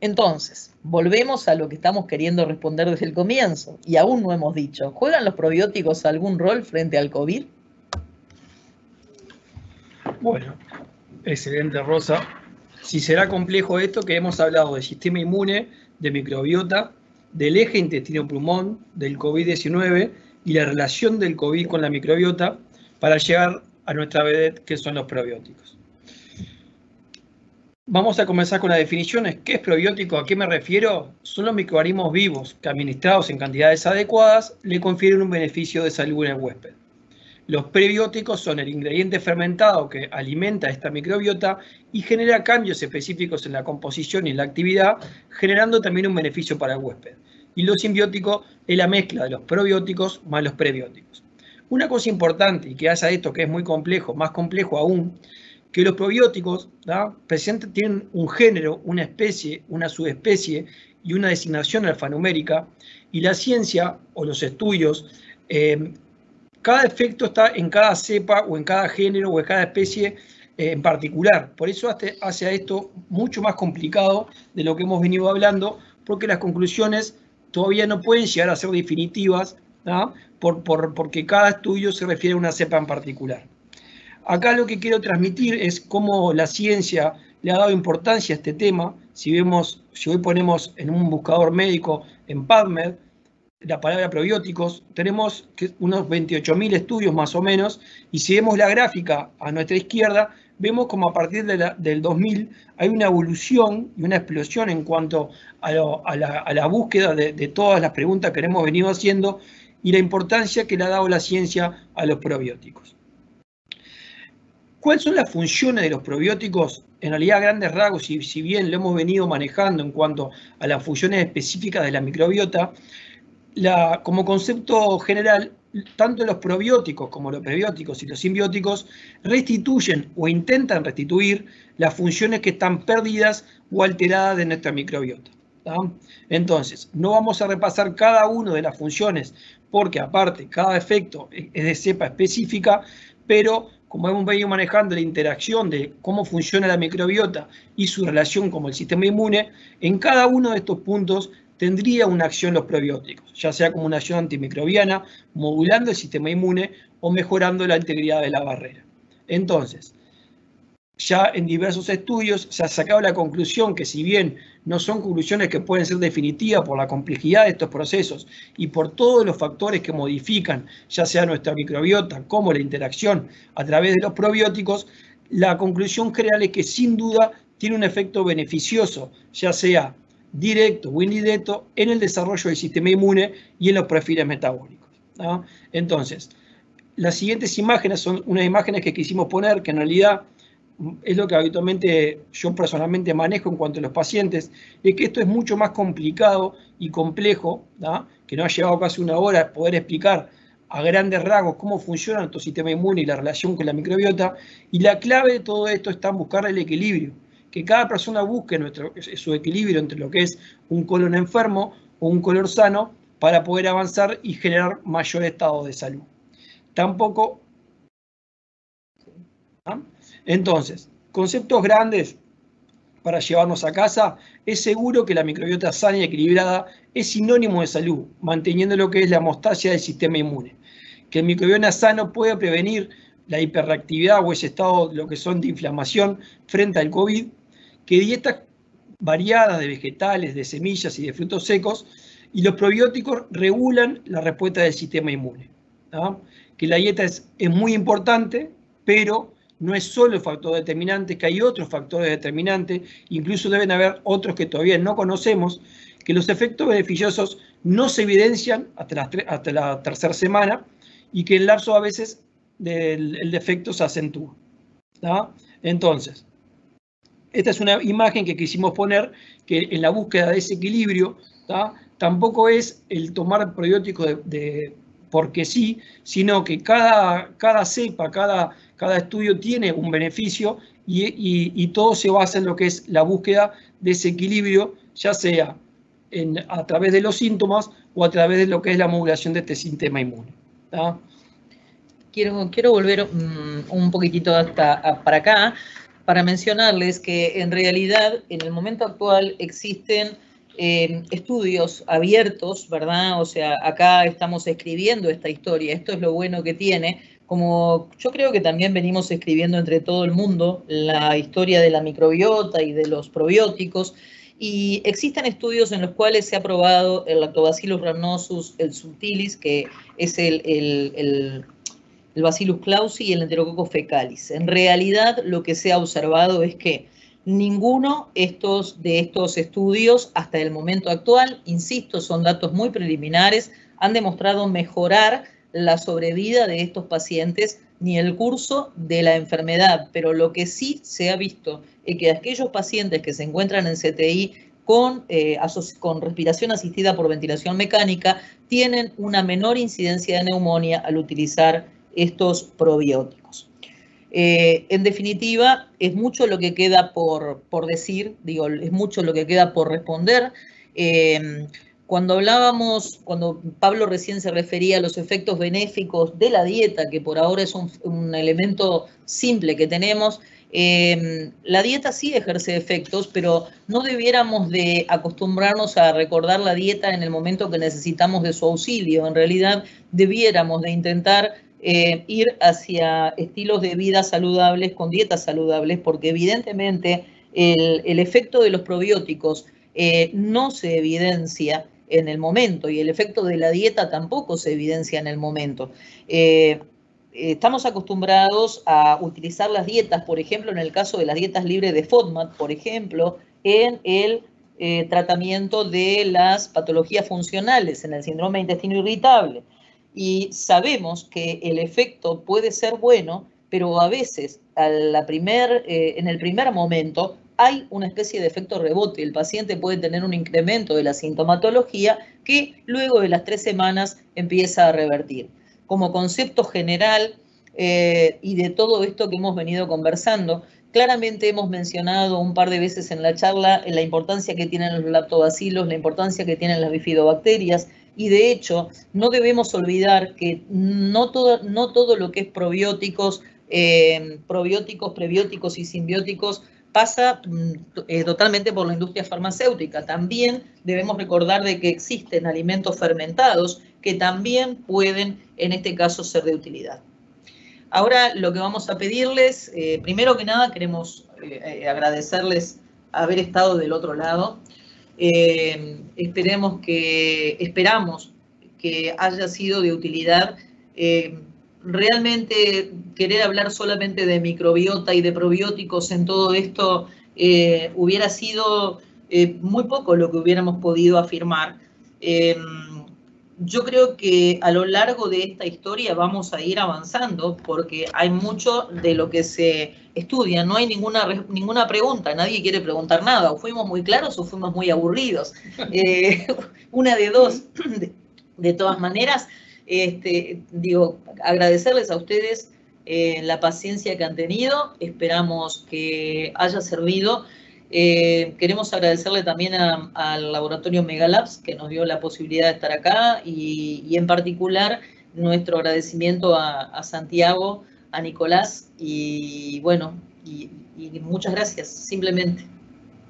Entonces, volvemos a lo que estamos queriendo responder desde el comienzo, y aún no hemos dicho, ¿juegan los probióticos algún rol frente al COVID? Bueno, excelente, Rosa. Si será complejo esto, que hemos hablado del sistema inmune, de microbiota, del eje intestino-pulmón, del COVID-19 y la relación del COVID con la microbiota para llegar a nuestra vedette, que son los probióticos. Vamos a comenzar con las definiciones. ¿Qué es probiótico? ¿A qué me refiero? Son los microorganismos vivos que, administrados en cantidades adecuadas, le confieren un beneficio de salud en el huésped. Los prebióticos son el ingrediente fermentado que alimenta esta microbiota y genera cambios específicos en la composición y en la actividad, generando también un beneficio para el huésped. Y lo simbiótico es la mezcla de los probióticos más los prebióticos. Una cosa importante, y que hace a esto que es muy complejo, más complejo aún, que los probióticos tienen un género, una especie, una subespecie y una designación alfanumérica, y la ciencia o los estudios, cada efecto está en cada cepa o en cada género o en cada especie en particular. Por eso hace a esto mucho más complicado de lo que hemos venido hablando, porque las conclusiones todavía no pueden llegar a ser definitivas, ¿no? Porque cada estudio se refiere a una cepa en particular. Acá lo que quiero transmitir es cómo la ciencia le ha dado importancia a este tema. Si hoy ponemos en un buscador médico en PubMed la palabra probióticos, tenemos unos 28.000 estudios más o menos, y si vemos la gráfica a nuestra izquierda, vemos como a partir del 2000 hay una evolución y una explosión en cuanto a la búsqueda de todas las preguntas que hemos venido haciendo y la importancia que le ha dado la ciencia a los probióticos. ¿Cuáles son las funciones de los probióticos? En realidad, a grandes rasgos, si bien lo hemos venido manejando en cuanto a las funciones específicas de la microbiota, como concepto general, tanto los probióticos como los prebióticos y los simbióticos restituyen o intentan restituir las funciones que están perdidas o alteradas de nuestra microbiota. Entonces, no vamos a repasar cada una de las funciones porque aparte cada efecto es de cepa específica, pero como hemos venido manejando la interacción de cómo funciona la microbiota y su relación con el sistema inmune, en cada uno de estos puntos tendría una acción los probióticos, ya sea como una acción antimicrobiana, modulando el sistema inmune o mejorando la integridad de la barrera. Entonces, ya en diversos estudios se ha sacado la conclusión que, si bien no son conclusiones que pueden ser definitivas por la complejidad de estos procesos y por todos los factores que modifican, ya sea nuestra microbiota como la interacción a través de los probióticos, la conclusión general es que sin duda tiene un efecto beneficioso, ya sea directo o indirecto, en el desarrollo del sistema inmune y en los perfiles metabólicos, ¿no? Entonces, las siguientes imágenes son unas imágenes que quisimos poner, que en realidad es lo que habitualmente yo personalmente manejo en cuanto a los pacientes, es que esto es mucho más complicado y complejo, ¿no? Que nos ha llevado casi una hora poder explicar a grandes rasgos cómo funciona nuestro sistema inmune y la relación con la microbiota, y la clave de todo esto está en buscar el equilibrio, que cada persona busque su equilibrio entre lo que es un colon enfermo o un colon sano para poder avanzar y generar mayor estado de salud. Tampoco... ¿no? Entonces, conceptos grandes para llevarnos a casa: es seguro que la microbiota sana y equilibrada es sinónimo de salud, manteniendo lo que es la homeostasia del sistema inmune. Que el microbioma sano puede prevenir la hiperreactividad o ese estado, lo que son de inflamación frente al COVID. Que dietas variadas de vegetales, de semillas y de frutos secos, y los probióticos regulan la respuesta del sistema inmune, ¿no? Que la dieta es muy importante, pero no es solo el factor determinante, que hay otros factores determinantes, incluso deben haber otros que todavía no conocemos, que los efectos beneficiosos no se evidencian hasta la tercera semana, y que el lapso a veces el defecto se acentúa, ¿no? Entonces, esta es una imagen que quisimos poner, que en la búsqueda de ese equilibrio, ¿tá? Tampoco es el tomar probióticos porque sí, sino que cada cepa, cada estudio tiene un beneficio, y todo se basa en lo que es la búsqueda de ese equilibrio, ya sea a través de los síntomas o a través de lo que es la modulación de este sistema inmune, ¿tá? Quiero volver un poquitito para acá, para mencionarles que en realidad en el momento actual existen estudios abiertos, ¿verdad? O sea, acá estamos escribiendo esta historia, esto es lo bueno que tiene, como yo creo que también venimos escribiendo entre todo el mundo la historia de la microbiota y de los probióticos, y existen estudios en los cuales se ha probado el Lactobacillus rhamnosus, el subtilis, que es el Bacillus clausi y el Enterococcus fecalis. En realidad, lo que se ha observado es que ninguno de estos estudios, hasta el momento actual, insisto, son datos muy preliminares, han demostrado mejorar la sobrevida de estos pacientes ni el curso de la enfermedad. Pero lo que sí se ha visto es que aquellos pacientes que se encuentran en CTI con respiración asistida por ventilación mecánica tienen una menor incidencia de neumonía al utilizar estos probióticos. En definitiva, es mucho lo que queda por decir, es mucho lo que queda por responder. Cuando Pablo recién se refería a los efectos benéficos de la dieta, que por ahora es un elemento simple que tenemos, la dieta sí ejerce efectos, pero no debiéramos de acostumbrarnos a recordar la dieta en el momento que necesitamos de su auxilio. En realidad, debiéramos de intentar ir hacia estilos de vida saludables con dietas saludables, porque evidentemente el efecto de los probióticos no se evidencia en el momento, y el efecto de la dieta tampoco se evidencia en el momento. Estamos acostumbrados a utilizar las dietas, por ejemplo, en el caso de las dietas libres de FODMAP, por ejemplo, en el tratamiento de las patologías funcionales, en el síndrome de intestino irritable. Y sabemos que el efecto puede ser bueno, pero a veces en el primer momento hay una especie de efecto rebote. El paciente puede tener un incremento de la sintomatología que luego de las 3 semanas empieza a revertir. Como concepto general y de todo esto que hemos venido conversando, claramente hemos mencionado un par de veces en la charla la importancia que tienen los lactobacilos, la importancia que tienen las bifidobacterias, y de hecho no debemos olvidar que no todo lo que es probióticos, prebióticos y simbióticos pasa totalmente por la industria farmacéutica. También debemos recordar de que existen alimentos fermentados que también pueden, en este caso, ser de utilidad. Ahora lo que vamos a pedirles, primero que nada queremos agradecerles haber estado del otro lado. Esperamos que haya sido de utilidad. Realmente querer hablar solamente de microbiota y de probióticos en todo esto hubiera sido muy poco lo que hubiéramos podido afirmar. Yo creo que a lo largo de esta historia vamos a ir avanzando porque hay mucho de lo que se estudia, no hay ninguna pregunta, nadie quiere preguntar nada, o fuimos muy claros o fuimos muy aburridos. Una de dos. De todas maneras, digo, agradecerles a ustedes la paciencia que han tenido, esperamos que haya servido. Queremos agradecerle también al laboratorio Megalabs que nos dio la posibilidad de estar acá y en particular nuestro agradecimiento a Santiago, a Nicolás y bueno, y muchas gracias, simplemente.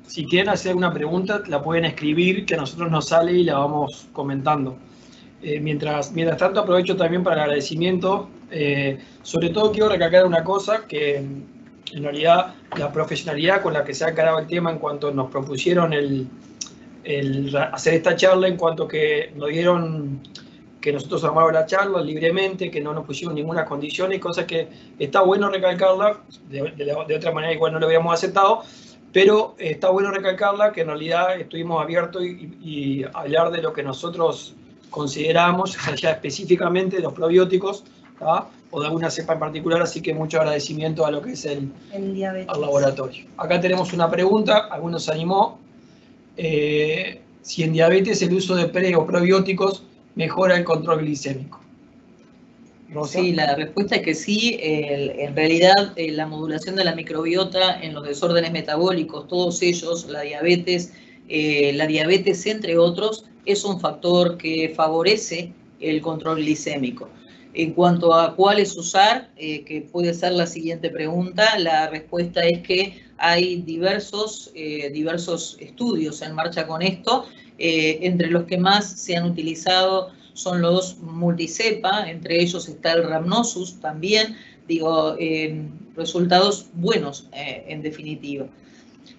Si quieren hacer una pregunta, la pueden escribir, que a nosotros nos sale y la vamos comentando. Mientras tanto, aprovecho también para el agradecimiento. Sobre todo quiero recalcar una cosa, que en realidad la profesionalidad con la que se ha encarado el tema en cuanto nos propusieron el hacer esta charla, en cuanto que nos dieron que nosotros armamos la charla libremente, que no nos pusieron ninguna condición y cosas que está bueno recalcarla, de otra manera igual no lo habíamos aceptado, pero está bueno recalcarla que en realidad estuvimos abiertos y hablar de lo que nosotros consideramos, o sea, ya específicamente de los probióticos, ¿tá? O de alguna cepa en particular, así que mucho agradecimiento a lo que es el laboratorio. Acá tenemos una pregunta, alguno se animó. Si en diabetes el uso de pre o probióticos mejora el control glicémico. ¿Rosa? Sí, la respuesta es que sí. En realidad, la modulación de la microbiota en los desórdenes metabólicos, todos ellos, la diabetes entre otros, es un factor que favorece el control glicémico. En cuanto a cuáles usar, que puede ser la siguiente pregunta, la respuesta es que hay diversos estudios en marcha con esto. Entre los que más se han utilizado son los multicepa, entre ellos está el Rhamnosus también, digo, resultados buenos en definitiva.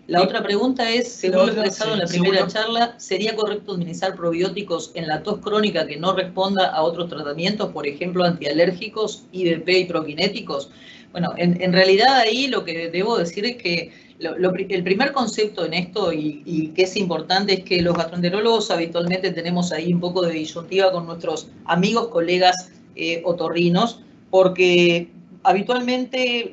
La otra pregunta es, según lo expresado en la primera charla, ¿sería correcto administrar probióticos en la tos crónica que no responda a otros tratamientos, por ejemplo, antialérgicos, IBP y prokinéticos? Bueno, en realidad ahí lo que debo decir es que el primer concepto en esto y que es importante es que los gastroenterólogos habitualmente tenemos ahí un poco de disyuntiva con nuestros amigos, colegas otorrinos, porque habitualmente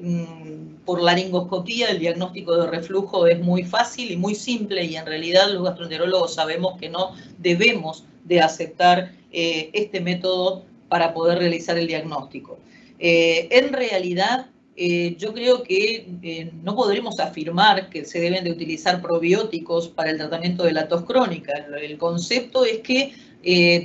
por laringoscopía el diagnóstico de reflujo es muy fácil y muy simple y en realidad los gastroenterólogos sabemos que no debemos de aceptar este método para poder realizar el diagnóstico. En realidad, yo creo que no podremos afirmar que se deben de utilizar probióticos para el tratamiento de la tos crónica. El concepto es que,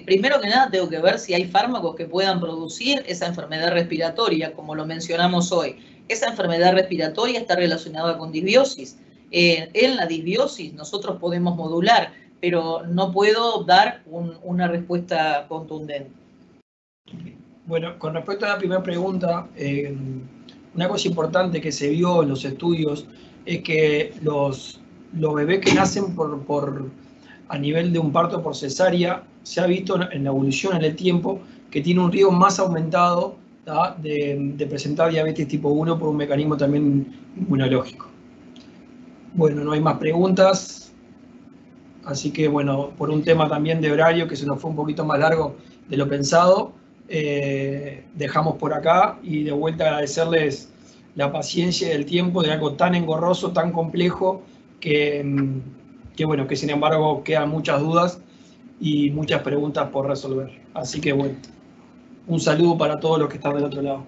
primero que nada, tengo que ver si hay fármacos que puedan producir esa enfermedad respiratoria, como lo mencionamos hoy. Esa enfermedad respiratoria está relacionada con disbiosis. En la disbiosis nosotros podemos modular, pero no puedo dar una respuesta contundente. Bueno, con respecto a la primera pregunta, una cosa importante que se vio en los estudios es que los bebés que nacen a nivel de un parto por cesárea, se ha visto en la evolución en el tiempo que tiene un riesgo más aumentado de presentar diabetes tipo 1 por un mecanismo también inmunológico. Bueno, no hay más preguntas, así que bueno, por un tema también de horario que se nos fue un poquito más largo de lo pensado, dejamos por acá y de vuelta agradecerles la paciencia y el tiempo de algo tan engorroso, tan complejo, que bueno, que sin embargo quedan muchas dudas y muchas preguntas por resolver. Así que bueno, un saludo para todos los que están del otro lado.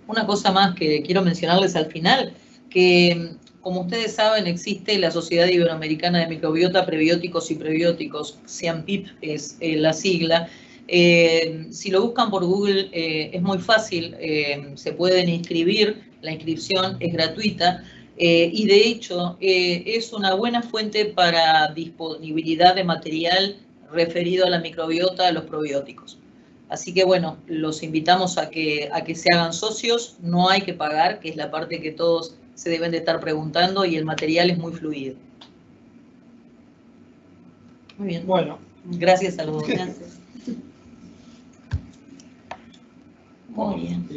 Una cosa más que quiero mencionarles al final, que como ustedes saben existe la Sociedad Iberoamericana de Microbiota, Prebióticos y Prebióticos, SIAMPIP es la sigla. Si lo buscan por Google es muy fácil, se pueden inscribir, la inscripción es gratuita y de hecho es una buena fuente para disponibilidad de material referido a la microbiota, a los probióticos. Así que bueno, los invitamos a que se hagan socios, no hay que pagar, que es la parte que todos se deben de estar preguntando, y el material es muy fluido. Muy bien. Bueno. Gracias a los dos. Gracias. Muy bien.